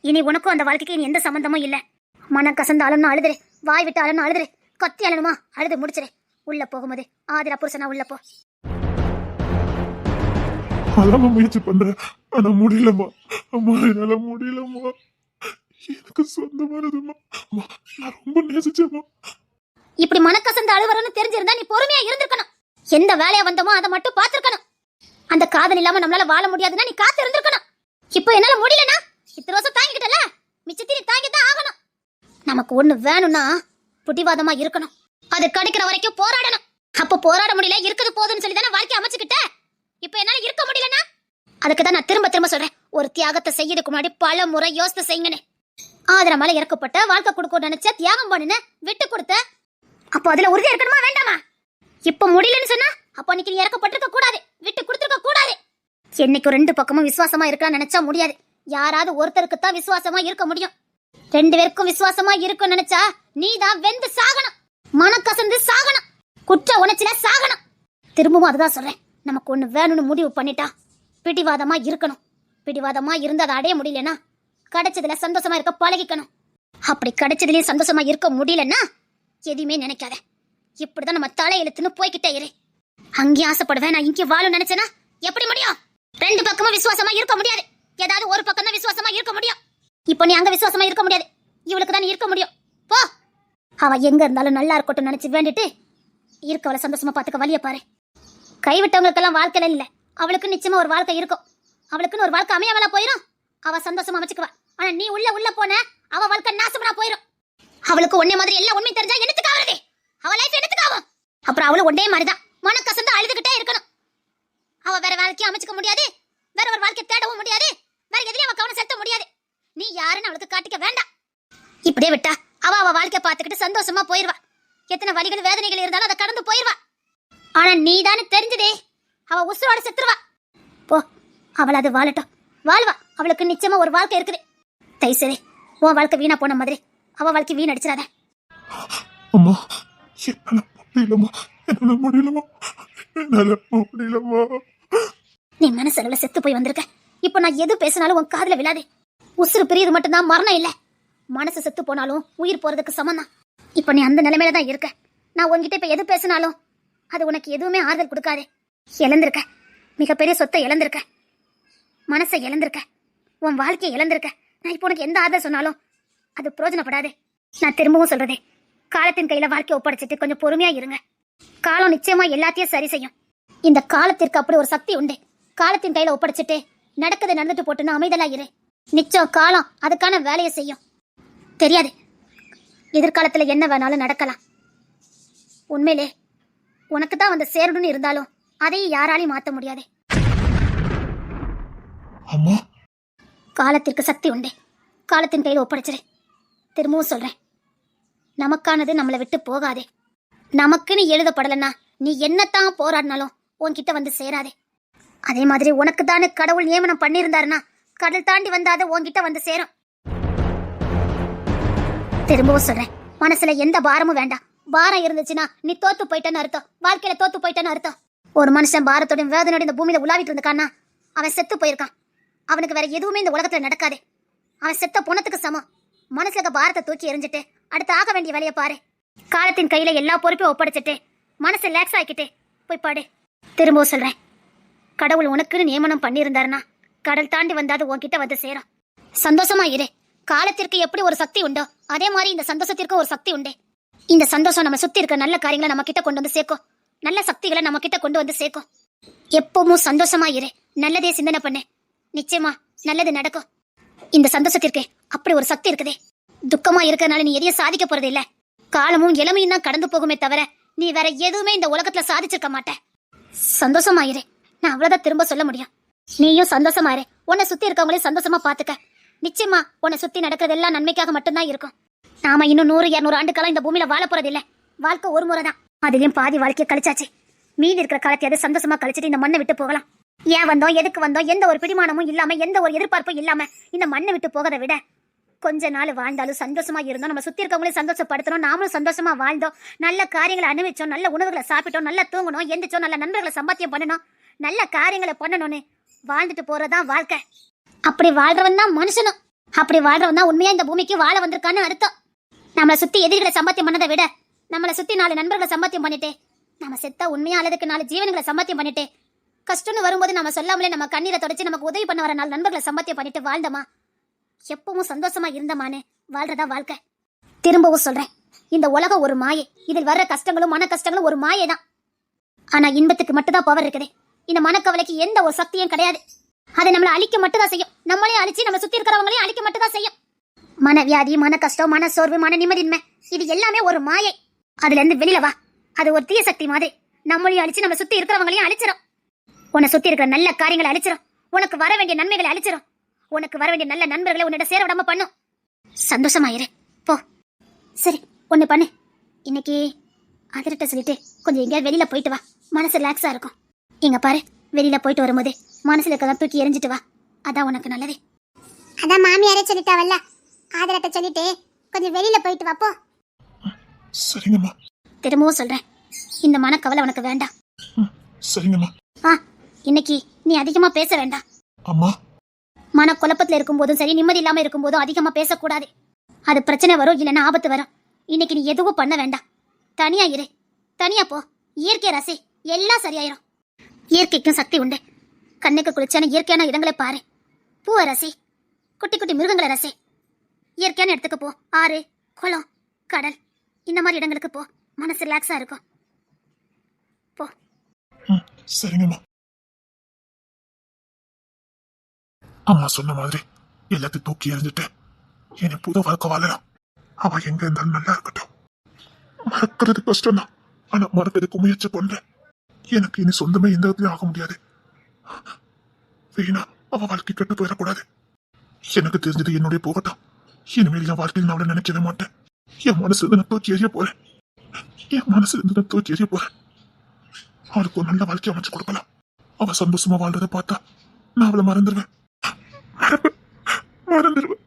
இனி உனக்கும் அந்த வாழ்க்கைக்கு இனி எந்த சம்பந்தமும் இல்ல. மனம் கசந்து அழணும் அழுதுரு, வாய் விட்டு அழணும் அழுதுரு, கத்தி அழணுமா அழுது முடிச்சிரு. உள்ள போகும்போது ஆதிரா புருஷனா உள்ள போ. அதான் முயற்சி பண்றேன், ஆனா முடியலம்மா. அம்மா என்னால முடியலம்மா. எனக்கு சொந்தமானதும்மா. அம்மா நான் ரொம்ப நேசிச்சேம்மா. இப்படி மனக்கசந்து அழுவறன்னு தெரிஞ்சிருந்தா நீ பொறுமையா இருந்திருக்கணும். எந்த வேலையா வந்தோமோ அதை மட்டும் பார்த்திருக்கணும். அந்த காதல் இல்லாம நம்மளால வாழ முடியாதுன்னா நீ காத்து இருந்திருக்கணும். இப்போ என்னால முடியலனா இத்தனை வருஷம் தாங்கிட்டல, மிச்சத்தி நீ தாங்கிதான் ஆகணும். நமக்கு ஒண்ணு வேணும்னா புடிவாதமா இருக்கணும். அது கிடைக்கிற வரைக்கும் போராடணும். அப்ப போராட முடியல, இருக்குது போதுன்னு சொல்லி தானே வாழ்க்கை அமைச்சுக்கிட்ட. இப்ப என்னால இருக்க முடியலனா அதுக்கு தான் நான் திரும்ப திரும்ப சொல்றேன், ஒரு தியாகத்தை செய்யறதுக்கு முன்னாடி பல முறை யோசித்து செய்யுங்கன்னு. ஆதர மேல இறக்கப்பட்ட வாழ்க்கை கொடுக்க நினைச்ச தியாகம் பண்ணுன்னு விட்டு கொடுத்த. அப்போ அதுல உறுதியா இருக்கணுமா வேண்டாமா? இப்ப முடியலன்னு சொன்னா அப்ப அன்னைக்கு நீ இறக்கப்பட்டிருக்க கூடாது, விட்டு கொடுத்துருக்க கூடாது. என்னைக்கு ரெண்டு பக்கமும் விசுவாசமா இருக்கலாம் நினைச்சா முடியாது. யாராவது ஒருத்தருக்கு தான் விசுவாசமா இருக்க முடியும். ரெண்டு பேருக்கும் விசுவாசமா இருக்கும் நினைச்சா நீ தான் வெந்து சாகணும், மனக்கசந்து சாகணும், குற்ற உணர்ச்சில சாகணும். திரும்பவும் அதுதான் சொல்றேன், நமக்கு ஒண்ணு வேணும்னு முடிவு பண்ணிட்டா பிடிவாதமா இருக்கணும். பிடிவாதமா இருந்து அதை அடைய முடியலன்னா கிடைச்சதுல சந்தோஷமா இருக்க பழகிக்கணும். அப்படி கிடைச்சதுலயும் சந்தோஷமா இருக்க முடியலன்னா எதையுமே நினைக்காத. இப்படிதான் நம்ம தலை எழுத்துன்னு போய்கிட்டே இரு. அங்கேயும் ஆசைப்படுவேன், நான் இங்கே வாழும் நினைச்சேன்னா எப்படி முடியும்? ரெண்டு பக்கமும் விசுவாசமா இருக்க முடியாது. ஏதாவது ஒரு பக்கம் தான் விசுவாசமா இருக்க முடியும். இப்போ நீ அங்க விசுவாசமா இருக்க முடியாது, இவளுக்கு தான் நீ இருக்க முடியும். போ. அவ எங்க இருந்தாலும் நல்லா இருக்கட்டும் நினைச்சு வேண்டிட்டு இருக்கவளை சந்தோஷமா பாத்துக்க வழிய பாரு. கைவிட்டவங்களுக்கெல்லாம் வாழ்க்கையில இல்ல, அவளுக்கு நிச்சயமா ஒரு வாழ்க்கை இருக்கும். அவளுக்குன்னு ஒரு வாழ்க்கை அமையாமலா போயிடும். அவ சந்தோஷமா அமைச்சுக்குவா. ஆனா நீ உள்ள போன அவ வாழ்க்கை நாசமா போயிடும். அவளுக்கு ஒன்னே மாதிரி எல்லாம் உண்மை தெரிஞ்சா என்னத்துக்கு ஆகுறது? அவ லைஃப் என்னத்துக்கு ஆகும்? அப்புறம் அவளும் ஒன்னே மாதிரிதான் மனக்கசந்து அழுதுகிட்டே இருக்கணும். அவ வேற வாழ்க்கையை அமைச்சுக்க முடியாது, வேற ஒரு வாழ்க்கை தேடவும் முடியாது, வேற எதுலயும் அவ கவனம் செலுத்த முடியாது. நீ யாருன்னு அவளுக்கு காட்டிக்க வேண்டாம். இப்படியே விட்டா அவ வாழ்க்கைய பாத்துக்கிட்டு சந்தோஷமா போயிருவா. எத்தனை வலிகள் வேதனைகள் இருந்தாலும் அதை கடந்து போயிருவா. ஆனா நீ தானே தெரிஞ்சதே, அவ உசுரோட செத்துருவா. போ, அவள் அது வாழட்டும், வாழ்வா. அவளுக்கு நிச்சயமா ஒரு வாழ்க்கை இருக்குது. தைசரே, உன் வாழ்க்கை வீணா போன மாதிரி அவ வாழ்க்கை வீண் அடிச்சிடாத. அம்மா என்னால முடியலம்மா, என்னால முடியலம்மா, என்னால முடியலம்மா. நீ மனசளவுல செத்து போய் வந்திருக்க. இப்ப நான் எது பேசினாலும் உன் காதுல விழாது. உசுறு பிரியது மட்டும்தான் மரணம் இல்ல. மனசு செத்து போனாலும் உயிர் போறதுக்கு சமம் தான். இப்ப நீ அந்த நிலைமையில தான் இருக்க. நான் உன்கிட்ட இப்ப எது பேசினாலும் அது உனக்கு எதுவுமே ஆறுதல் கொடுக்காது. இழந்திருக்க, மிகப்பெரிய சொத்தை இழந்திருக்க, மனசை இழந்திருக்க, உன் வாழ்க்கையை இழந்திருக்க. நான் இப்போ உனக்கு எந்த ஆறுதல் சொன்னாலும் அது பிரயோஜனப்படாது. நான் திரும்பவும் சொல்றதே, காலத்தின் கையில வாழ்க்கையை ஒப்படைச்சிட்டு கொஞ்சம் பொறுமையா இருங்க. காலம் நிச்சயமா எல்லாத்தையும் சரி செய்யும். இந்த காலத்திற்கு அப்படி ஒரு சக்தி உண்டு. காலத்தின் கையில ஒப்படைச்சிட்டு நடக்குது நடந்துட்டு போட்டுன்னு அமைதலா இரு. நிச்சயம் காலம் அதுக்கான வேலையை செய்யும். தெரியாது, எதிர்காலத்துல என்ன வேணாலும் நடக்கலாம். உண்மையிலே உனக்கு தான் வந்து சேரணும்னு இருந்தாலும் அதையும் யாராலையும் மாத்த முடியாது. அம்மா காலத்திற்கு சக்தி உண்டு. காலத்தின் கையில ஒப்படைச்சிரு. திரும்பவும் சொல்றேன், நமக்கானது நம்மளை விட்டு போகாதே. நமக்குன்னு எழுதப்படலன்னா நீ என்னத்தான் போராடினாலும் உன்கிட்ட வந்து சேராதே. அதே மாதிரி உனக்கு தானே கடவுள் நியமனம் பண்ணியிருந்தாருன்னா கடல் தாண்டி வந்தாத உன்கிட்ட வந்து சேரும். திரும்பவும் சொல்றேன், மனசுல எந்த பாரமும் வேண்டாம். பாரம் இருந்துச்சுன்னா நீ தோத்து போயிட்டேன்னு அர்த்தம், வாழ்க்கையில தோத்து போயிட்டேன்னு அர்த்தம். ஒரு மனுஷன் பாரத்தோட வேதனோட இந்த பூமியில உலாவிட்டு இருந்துக்கான்னா அவன் செத்து போயிருக்கான். அவனுக்கு வேற எதுவுமே இந்த உலகத்துல நடக்காது. அவன் செத்த பொணத்துக்கு சமம். மனசுல பாரத்தை தூக்கி எறிஞ்சிட்டு அடுத்து ஆக வேண்டிய வேலையை பாரு. காலத்தின் கையில எல்லா பொறுப்பையும் ஒப்படைச்சிட்டு மனசை ரிலாக்ஸ் ஆக்கிட்டு போய் பாடு. திரும்பவும் சொல்றேன், கடவுள் உனக்குன்னு நியமனம் பண்ணியிருந்தாருன்னா கடல் தாண்டி வந்தாது உன்கிட்ட வந்து சேரும். சந்தோஷமா இரு. காலத்திற்கு எப்படி ஒரு சக்தி உண்டோ அதே மாதிரி இந்த சந்தோஷத்திற்கு ஒரு சக்தி உண்டு. இந்த சந்தோஷம் நம்ம சுத்தி இருக்க நல்ல காரியங்களை நம்ம கிட்ட கொண்டு வந்து சேர்க்கும். நல்ல சக்திகளை நம்ம கிட்ட கொண்டு வந்து சேர்க்கும். எப்பவும் சந்தோஷமா இரு, நல்லதே சிந்தனை பண்ணு, நிச்சயமா நல்லது நடக்கும். இந்த சந்தோஷத்திற்கு அப்படி ஒரு சக்தி இருக்குதே. துக்கமா இருக்கறனால நீ எதையும் சாதிக்க போறது இல்ல. காலமும் இளமையும் தான் கடந்து போகுமே தவிர நீ வேற எதுவுமே இந்த உலகத்துல சாதிச்சிருக்க மாட்ட. சந்தோஷமா இரு, நான் அவ்வளவுதான் திரும்ப சொல்ல முடியும். நீயும் சந்தோஷமா இரு, உன்னை சுத்தி இருக்கவங்களையும் சந்தோஷமா பாத்துக்க. நிச்சயமா உன்னை சுத்தி நடக்கிறது எல்லாம் நன்மைக்காக மட்டும்தான் இருக்கும். நாம இன்னும் 100-200 ஆண்டு காலம் இந்த பூமியில வாழ போறது இல்ல. வாழ்க்கை ஒரு முறை தான், அதுலயும் பாதி வாழ்க்கையை கழிச்சாச்சு. மீதி இருக்கிற காலத்தையாவது சந்தோஷமா கழிச்சிட்டு இந்த மண்ணை விட்டு போகலாம். ஏன் வந்தோம், எதுக்கு வந்தோம், எந்த ஒரு பிடிமானமும் இல்லாம, எந்த ஒரு எதிர்பார்ப்பும் இல்லாம இந்த மண்ணை விட்டு போகதை விட கொஞ்ச நாள் வாழ்ந்தாலும் சந்தோஷமா இருந்தோம். நம்ம சுத்தி இருக்கவங்களையும் சந்தோஷப்படுத்தணும், நாமளும் சந்தோஷமா வாழ்ந்தோம், நல்ல காரியங்களை அனுபவிச்சோம், நல்ல உணவுகளை சாப்பிட்டோம், நல்லா தூங்கணும், எந்திரிச்சோம், நல்ல நண்பர்களை சம்பாத்தியம் பண்ணணும், நல்ல காரியங்களை பண்ணணும்னு வாழ்ந்துட்டு போறதான் வாழ்க்கை. அப்படி வாழ்றவன் தான் மனுஷனும். அப்படி வாழ்றவன் தான் உண்மையா இந்த பூமிக்கு வாழ வந்திருக்கான்னு அர்த்தம். நம்மளை சுத்தி எதிரிகளை சம்பாத்தியம் பண்ணதை விட நம்மளை சுத்தி 4 நண்பர்களை சம்பாத்தியம் பண்ணிட்டு நம்ம செத்தா உண்மையா அல்லதுக்கு 4 ஜீவன்களை சம்பாத்தியம் பண்ணிட்டு கஷ்டம்னு வரும்போது நம்ம சொல்லாமலே நம்ம கண்ணீரை தொடச்சு நமக்கு உதவி பண்ண வர 4 நண்பர்களை சம்பாத்தியம் பண்ணிட்டு வாழ்ந்தமா, எப்பவும் சந்தோஷமா இருந்தமானே வாழ்றதா வாழ்க்கை. திரும்பவும் சொல்றேன், இந்த உலகம் ஒரு மாயை. இதில் வர்ற கஷ்டங்களும் மன கஷ்டங்களும் ஒரு மாயை தான். ஆனா இன்பத்துக்கு மட்டும்தான் பவர் இருக்குது. இந்த மனக்கவலைக்கு எந்த ஒரு சக்தியும் கிடையாது. அதை நம்மளை அழிக்க மட்டும்தான் செய்யும். நம்மளே அழிச்சு நம்ம சுத்தி இருக்கிறவங்களையும் அழிக்க மட்டும்தான் செய்யும். மனவியாதி, மன கஷ்டம், மன சோர்வு, மன நிம்மதியின்மை, இது எல்லாமே ஒரு மாயை. அதுல இருந்து வெளியில வா. அது ஒரு தீய சக்தி மாதிரி நம்மளையும் அழிச்சு நம்ம சுத்தி இருக்கிறவங்களையும் அழிச்சிடும். உன்னை சுத்தி இருக்கிற நல்ல காரியங்களை அழிச்சிடும். உனக்கு வர வேண்டிய நன்மைகளை அழிச்சிடும். உனக்கு வர வேண்டிய நல்ல நண்பர்களை உன்னிட சேர விடாம பண்ணும். சந்தோஷமாயிரு போ. சரி, ஒண்ணு பண்ணு. இன்னைக்கு அதிர்ட்ட சொல்லிட்டு கொஞ்சம் எங்கேயாவது வெளியில போயிட்டு வா, மனசு ரிலாக்ஸா இருக்கும். இங்க பாரு, வெளியில போயிட்டு வரும்போது மனசுல இருக்கதான் தூக்கி எரிஞ்சிட்டு வா, அதான் உனக்கு நல்லது. அதான் மாமியாரே சொல்லிட்டாவல்ல, ஆதரட்ட சொல்லிட்டு கொஞ்சம் வெளியில போயிட்டு வாப்போ. சரிங்கம்மா. திரும்பவும் சொல்றேன், இந்த மனக்கவலை உனக்கு வேண்டாம். சரிங்கம்மா. இன்னைக்கு நீ அதிகமா பேச வேண்டாம். அம்மா, மன குழப்பத்துல இருக்கும் போதும் சரி, நிம்மதி இல்லாம இருக்கும் போதும் அதிகமா பேசக்கூடாது. அது பிரச்சனை வரும், இல்லைன்னா ஆபத்து வரும். இன்னைக்கு நீ எதுவும் பண்ண வேண்டாம். தனியா இரு, தனியா போ, இயற்கை ரசி, எல்லாம் சரியாயிரும். இயற்கைக்கும் சக்தி உண்டு. கண்ணுக்கு குளிர்ச்சியான இயற்கையான இடங்களை பாரு, பூவை ரசி, குட்டி குட்டி மிருகங்களை ரசி. இயற்கையான இடத்துக்கு போ, ஆறு, குளம், கடல், இந்த மாதிரி இடங்களுக்கு போ, மனசு ரிலாக்ஸா இருக்கும். போ. சரிங்கம்மா. அம்மா சொன்ன மாதிரி எல்லாத்தையும் தூக்கி எறிஞ்சிட்டு என்னை புது வாழ்க்கை வாழலாம். அவ எங்க இருந்தாலும் நல்லா இருக்கட்டும். மறக்கிறது கஷ்டம் தான், ஆனா மறக்கிறதுக்கு முயற்சி பண்றேன். எனக்கு இனி சொந்தமே எந்த இடத்துலயும் ஆக முடியாது. வீணா அவ வாழ்க்கை கெட்டு போயிடக்கூடாது. எனக்கு தெரிஞ்சது என்னுடைய போகட்டும். இனிமேல் என் வாழ்க்கையில் நான் அவளை நினைக்கவே மாட்டேன். என் மனசுல இருந்து நான் தூக்கி எறிய போறேன். என் மனசுல இருந்து நான் தூக்கி எறிய போறேன். அவளுக்கு ஒரு நல்ல வாழ்க்கை அமைச்சு கொடுக்கலாம். அவ சந்தோஷமா வாழ்றதை பார்த்தா நான் அவளை மறந்துடுவேன். மறந்துடுவேன்.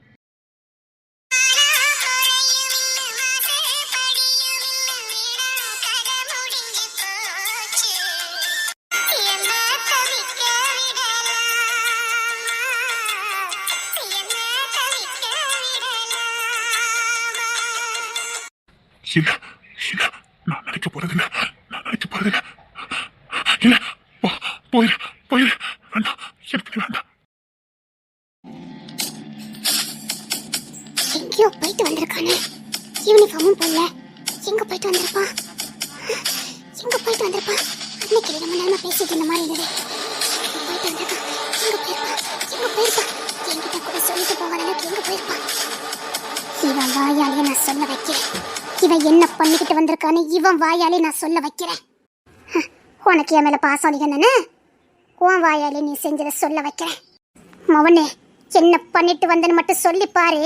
இல்ல இல்ல, நான் நினைக்க போறதில்ல, நான் நினைக்க போறதில்ல. இல்ல, போயிரு போயிரு, வேண்டாம், எனக்கு வேண்டாம். எங்கேயோ போயிட்டு வந்திருக்கானே, யூனிஃபார்மும் போடல. எங்க போயிட்டு வந்திருப்பான், எங்க போயிட்டு வந்திருப்பான்? அன்னைக்கு ரொம்ப நேரமா பேசிட்டு இருந்த மாதிரி இருந்தது. போயிட்டு வந்திருக்கான், எங்க போயிருப்பான், எங்க போயிருப்பான்? என்கிட்ட கூட சொல்லிட்டு போகாத அளவுக்கு எங்க போயிருப்பான்? இவன் வாயாலே நான் சொல்ல வைக்கிறேன். இவன் என்ன பண்ணிக்கிட்டு வந்திருக்கான்னு இவன் வாயாலே நான் சொல்ல வைக்கிறேன். உனக்கு என் மேல பாசம் அதிகம்னு உன் வாயாலே நீ செஞ்சதை சொல்ல வைக்கிறேன். மவனே, என்ன பண்ணிட்டு வந்தன்னு மட்டும் சொல்லி பாரு,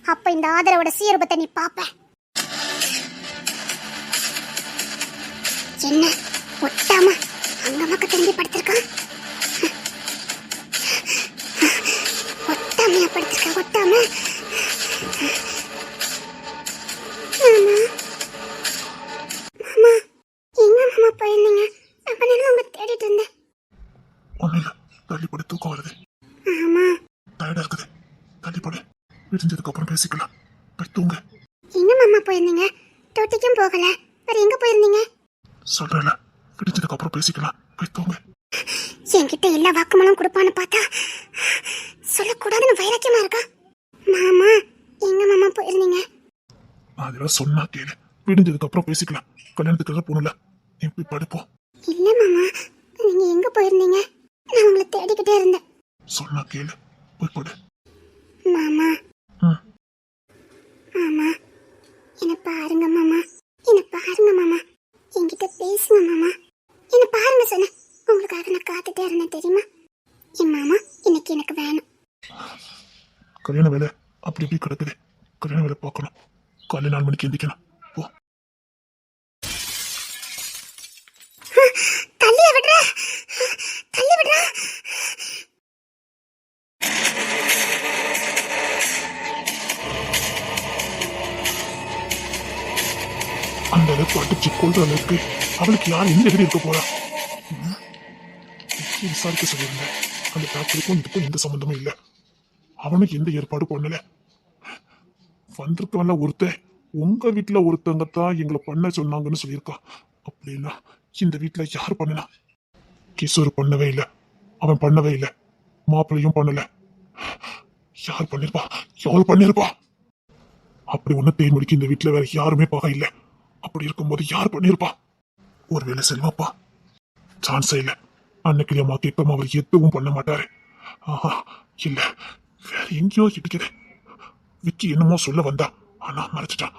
அப்ப இந்த ஆதரவோட சீரூபத்தை நீ பாப்ப. என்ன ஒட்டாம அங்க பக்கம் திரும்பி படுத்திருக்கான். ஒட்டாமையா படுத்திருக்க, ஒட்டாம. மாமா, எங்க மாமா போயிருந்தீங்க? அப்ப நான் உங்க தேடிட்டு இருந்தேன். ஒண்ணு இல்ல, தள்ளி போட தூக்கம் வருது. ஆமா, டயர்டா இருக்குது, தள்ளி போட. விடிஞ்சதுக்கு அப்புறம் பேசிக்கலாம், போய் தூங்க. எங்க மாமா போயிருந்தீங்க? தொட்டிக்கும் போகல, வேற எங்க போயிருந்தீங்க? சொல்றேன்ல, விடிஞ்சதுக்கு அப்புறம் பேசிக்கலாம், போய் தூங்க. என்கிட்ட எல்லா வாக்குமூலம் கொடுப்பான்னு பார்த்தா சொல்லக்கூடாதுன்னு வைராக்கியமா இருக்கா. மாமா எங்க மாமா போயிருந்தீங்க? அதெல்லாம் சொன்னா கேளு, விடிஞ்சதுக்கு அப்புறம் பேசிக்கலாம். கல்யாணத்துக்காக போகணும்ல, நீ போய் படுப்போம். இல்ல மாமா, நீங்க எங்க போயிருந்தீங்க? நான் உங்களை தேடிக்கிட்டே இருந்தேன். சொன்னா கேளு, போய் படு. மாமா ம். மாமா என்ன பாருங்க மாமா, என்ன பாருங்க மாமா, என்கிட்ட பேசுங்க மாமா, என்ன பாருங்க சொன்ன. உங்களுக்காக நான் காத்துட்டே இருந்தேன் தெரியுமா? என் மாமா இன்னைக்கு எனக்கு வேணும். கல்யாண வேலை அப்படி இப்படி கிடக்குது. கல்யாண வேலை பார்க்கணும். காலையில் 4 மணிக்கு எந்திக்கணும். போ. தள்ளிய விடுற, தள்ளி விடுற. அந்த அளவுக்கு அடிச்சு கொள்ற அளவுக்கு அவளுக்கு யார் எந்த எதிரி இருக்க போறா? விசாரிக்க சொல்லியிருந்தேன். அந்த டாக்டருக்கும் இதுக்கும் எந்த சம்பந்தமும் இல்லை. அவனுக்கு எந்த ஏற்பாடு பண்ணல. வந்திருக்கவன்ல ஒருத்தன் உங்க வீட்டுல ஒருத்தவங்க தான் எங்களை பண்ண சொன்னாங்கன்னு சொல்லியிருக்கா. அப்படின்னா இந்த வீட்டுல யார் பண்ணனா? கிஷோர் பண்ணவே இல்லை, அவன் பண்ணவே இல்லை, மாப்பிள்ளையும் பண்ணல. யார் பண்ணிருப்பா? யார் பண்ணிருப்பா? அப்படி ஒண்ணு தேன்மொழிக்கு இந்த வீட்டுல வேற யாருமே பகை இல்லை. அப்படி இருக்கும்போது யார் பண்ணிருப்பா? ஒருவேளை செல்வாப்பா? சான்ஸே இல்லை. அன்னைக்கு அம்மா கேட்காம அவர் எதுவும் பண்ண மாட்டாரு. ஆஹா, இல்ல, வேற எங்கேயோ இடிக்குது. விக்கி என்னமோ சொல்ல வந்தா, ஆனா மறைச்சிட்டான்.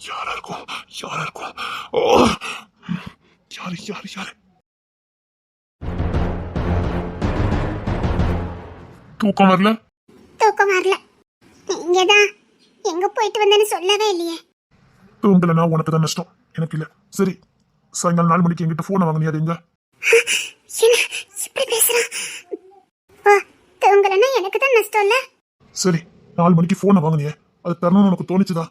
யாரா இருக்கும்? யாரா இருக்கும்? ஓ, யாரு யாரு யாரு? தூக்கம் வரல? தூக்கம் வரல. நீங்கதான் எங்க போயிட்டு வந்தேன்னு சொல்லவே இல்லையே. தூங்கலனா உனக்கு தான் நஷ்டம், எனக்கு இல்ல. சரி, சாயங்காலம் 4 மணிக்கு என்கிட்ட போனை வாங்கினியா? அது எங்க? என்ன இப்படி பேசுறான்? தூங்கலன்னா எனக்கு தான் நஷ்டம் இல்ல. சரி, 4 மணிக்கு போனை வாங்கினியே, அது தரணும்னு உனக்கு தோணுச்சுதா?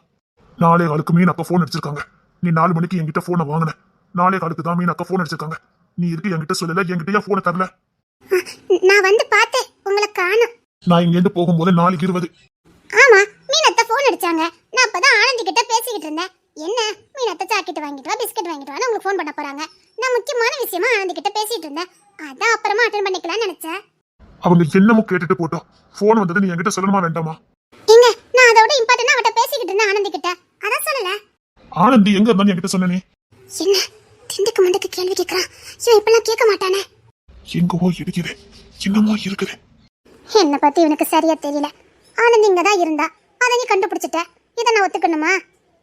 4 காலுக்கு மீன் அக்கா போன் அடிச்சிருக்காங்க. நீ 4 மணிக்கு என்கிட்ட போனை வாங்கின. 4 காலுக்கு தான் மீன் அக்கா போன் அடிச்சிருக்காங்க. நீ இருக்கு என்கிட்ட சொல்லல, என்கிட்ட ஏன் போனை தரல? நான் வந்து பார்த்தேன், உங்களை காணோம். நான் இங்க இருந்து போகும்போது 4:20. ஆமா, மீனத்தை போன் அடிச்சாங்க. நான் அப்பதான் ஆனந்தி கிட்ட பேசிக்கிட்டு இருந்தேன். என்ன மீனத்தை சாக்கெட் வாங்கிட்டு வா, பிஸ்கட் வாங்கிட்டு வா, உங்களுக்கு ஃபோன் பண்ண போறாங்க. நான் முக்கியமான விஷயமா ஆனந்தி கிட்ட பேசிட்டு இருந்தேன். அதான் அப்புறமா அட்டெண்ட் பண்ணிக்கலாம்னு நினைச்சேன். அவங்க என்னமோ கேட்டுட்டு போட்டோம். போன் வந்தது நீ என்கிட்ட சொல்லணுமா வேண்டாமா? எங்க நான் அதோட இம்பார்ட்டன்டா அவட்ட பேசிக்கிட்டு இருந்தேன் ஆனந்தி கிட்ட. அதான் சொல்லல. ஆனந்தி எங்க இருந்தா என்கிட்ட சொன்னே? என்ன திண்டுக்கு மண்டுக்கு கேள்வி கேக்குறான். இவன் இப்பெல்லாம் கேட்க மாட்டானே. எங்கவோ இருக்குது, என்னமோ இருக்குது. என்ன பத்தி இவனுக்கு சரியா தெரியல. ஆனந்தி இங்க தான் இருந்தா, அதை நீ கண்டுபிடிச்சிட்ட. இதை நான் ஒத்துக்கணுமா?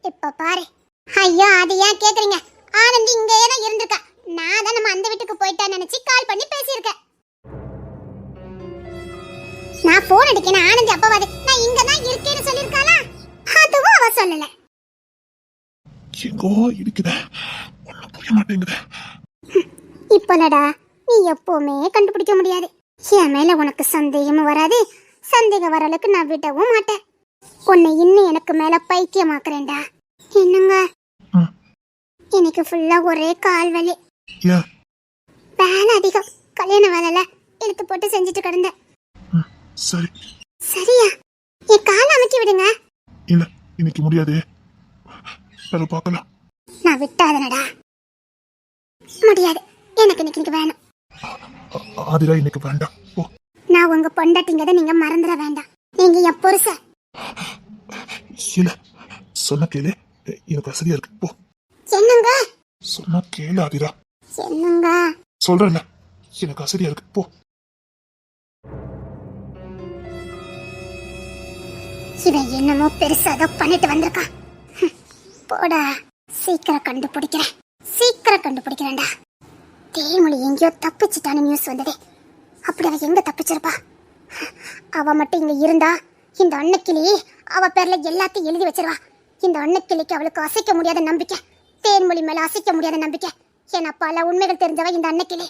இப்ப பாரு. ஐயோ, அது ஏன் கேக்குறீங்க? ஆனந்தி இங்கேயே தான் இருந்திருக்கா. நான் தான் நம்ம அந்த வீட்டுக்கு போயிட்டான்னு நினைச்சு கால் பண்ணி பேசியிருக்கேன். நான் போன் அடிக்கணும் ஆனந்தி அப்பவாது நான் இங்க தான் இருக்கேன்னு சொல்லிருக்காளா? அதுவும் அவ சொல்லல. எங்கோ இருக்குது, ஒன்னும் புரிய மாட்டேங்குது. இப்பலடா, நீ எப்பவுமே கண்டுபிடிக்க முடியாது. என் மேல உனக்கு சந்தேகமும் வராது, சந்தேகம் வர அளவுக்கு நான் விடவும் மாட்டேன். உன்னை இன்னும் எனக்கு மேல பைத்தியமாக்குறேன்டா. என்னங்க, இன்னைக்கு ஃபுல்லா ஒரே கால் வலி. வேலை அதிகம், கல்யாண வேலைல இழுத்து போட்டு செஞ்சுட்டு கிடந்தேன். சரி சரியா? என் காலை அமைக்கி விடுங்க. இல்ல, இன்னைக்கு முடியாது, பார்க்கலாம். நான் விட்டாதனடா. முடியாது, எனக்கு இன்னைக்கு வேணும். ஆதிரா இன்னைக்கு வேண்டாம், போ. நான் உங்க பொண்டாட்டிங்கத நீங்க மறந்துட வேண்டாம். நீங்க என் புருஷன். இல்ல, சொன்ன கேளு, எனக்கு வசதியா இருக்கு, போ. என்னங்க? சொன்னா கேளு ஆதிரா. என்னங்க? சொல்றேன்ல, எனக்கு வசதியா இருக்கு, போ. இவன் என்னமோ பெருசாதோ பண்ணிட்டு வந்திருக்கான். போடா, சீக்கிரம் கண்டுபிடிக்கிறேன், சீக்கிரம் கண்டுபிடிக்கிறேன்டா. தேன்மொழி எங்கேயோ தப்பிச்சுட்டான்னு நியூஸ் வந்ததே. அப்படி அவ எங்க தப்பிச்சிருப்பா? அவ மட்டும் இங்க இருந்தா இந்த அன்னக்கிளி அவ பேர்ல எல்லாத்தையும் எழுதி வச்சிருவா. இந்த அன்னக்கிளிக்கு அவளுக்கு அசைக்க முடியாத நம்பிக்கை, தேன்மொழி மேல அசைக்க முடியாத நம்பிக்கை. என் அப்பால உண்மைகள் தெரிஞ்சவா இந்த அன்னக்கிளி.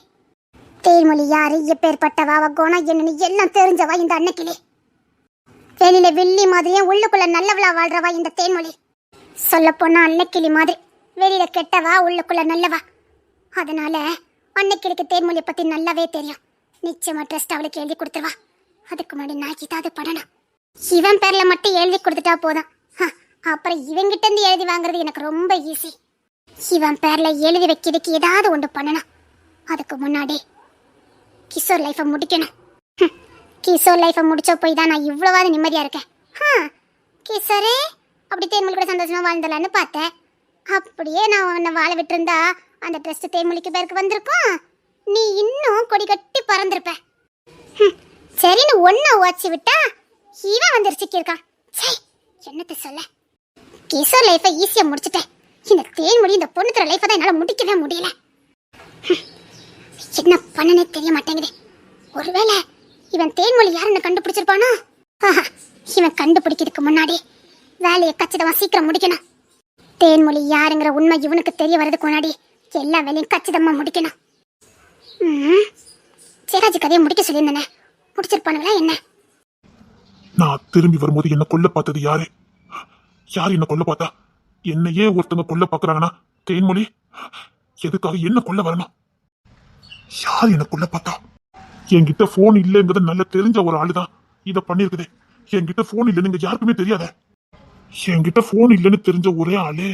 தேன்மொழி யாரு, எப்பேற்பட்டவா, அவ குணம் என்னன்னு எல்லாம் தெரிஞ்சவா இந்த அன்னக்கிளி. வெளியில வெள்ளி மாதிரியே உள்ளுக்குள்ள நல்லவளா வாழ்றவா இந்த தேன்மொழி. சொல்ல போனா அன்னக்கிளி மாதிரி வெளியில கெட்டவா, உள்ளுக்குள்ள நல்லவா. அதனால அன்னக்கிளிக்கு தேன்மொழியை பத்தி நல்லாவே தெரியும். நிச்சயமா ட்ரஸ்ட் அவளுக்கு எழுதி கொடுத்துருவா. அதுக்கு முன்னாடி நான் ஏதாவது பண்ணணும். இவன் பேர்ல மட்டும் எழுதி கொடுத்துட்டா போதும். அப்புறம் இவங்கிட்ட இருந்து எழுதி வாங்குறது எனக்கு ரொம்ப ஈஸி. இவன் பேர்ல எழுதி வைக்கிறதுக்கு ஏதாவது ஒன்று பண்ணணும். அதுக்கு முன்னாடி கிஷோர் லைஃபை முடிக்கணும். கிஷோர் லைஃபை முடிச்ச போய் தான் நான் இவ்வளவாவது நிம்மதியா இருக்கேன். கிஷோரே அப்படி தேன்மொழி கூட சந்தோஷமா வாழ்ந்தலான்னு பார்த்தேன். அப்படியே நான் உன்னை வாழ விட்டுருந்தா அந்த ட்ரெஸ் தேன்மொழிக்கு பேருக்கு வந்திருக்கும். நீ இன்னும் கொடி கட்டி பறந்திருப்ப. சரின்னு ஒன்ன ஓச்சி விட்டா இவன் வந்து சிக்கியிருக்கான். சே, என்னத்த சொல்ல. கிஷோர் லைஃபை ஈஸியா முடிச்சிட்டேன். இந்த தேன்மொழி இந்த பொண்ணு தர லைஃபை தான் என்னால முடிக்கவே முடியல. என்ன பண்ணனே தெரிய மாட்டேங்குது. ஒருவேளை இவன் தேன்மொழி யாருன்னு கண்டுபிடிச்சிருப்பானோ? இவன் கண்டுபிடிக்கிறதுக்கு முன்னாடி வேலையை கச்சிதமா சீக்கிரம் முடிக்கணும். தேன்மொழி யாருங்கிற உண்மை இவனுக்கு தெரிய வர்றதுக்கு முன்னாடி எல்லா வேலையும் கச்சிதமா முடிக்கணும். சேராஜி கதையை முடிக்க சொல்லியிருந்தேனே, முடிச்சிருப்பானுங்களா என்ன? நான் திரும்பி வரும்போது என்ன கொல்ல பார்த்தது யாரு? யார் என்ன கொல்ல பார்த்தா? என்னையே ஒருத்தங்க கொல்ல பாக்குறாங்கன்னா தேன்மொழி எதுக்காக என்ன கொல்ல வரணும்? யார் என்ன கொல்ல பார்த்தா? என்கிட்ட போன் இல்லைங்கிறத நல்லா தெரிஞ்ச ஒரு ஆளுதான் இதை பண்ணிருக்குது. என்கிட்ட போன் இல்லைன்னு யாருக்குமே தெரியாத. என்கிட்ட போன் இல்லைன்னு தெரிஞ்ச ஒரே ஆளு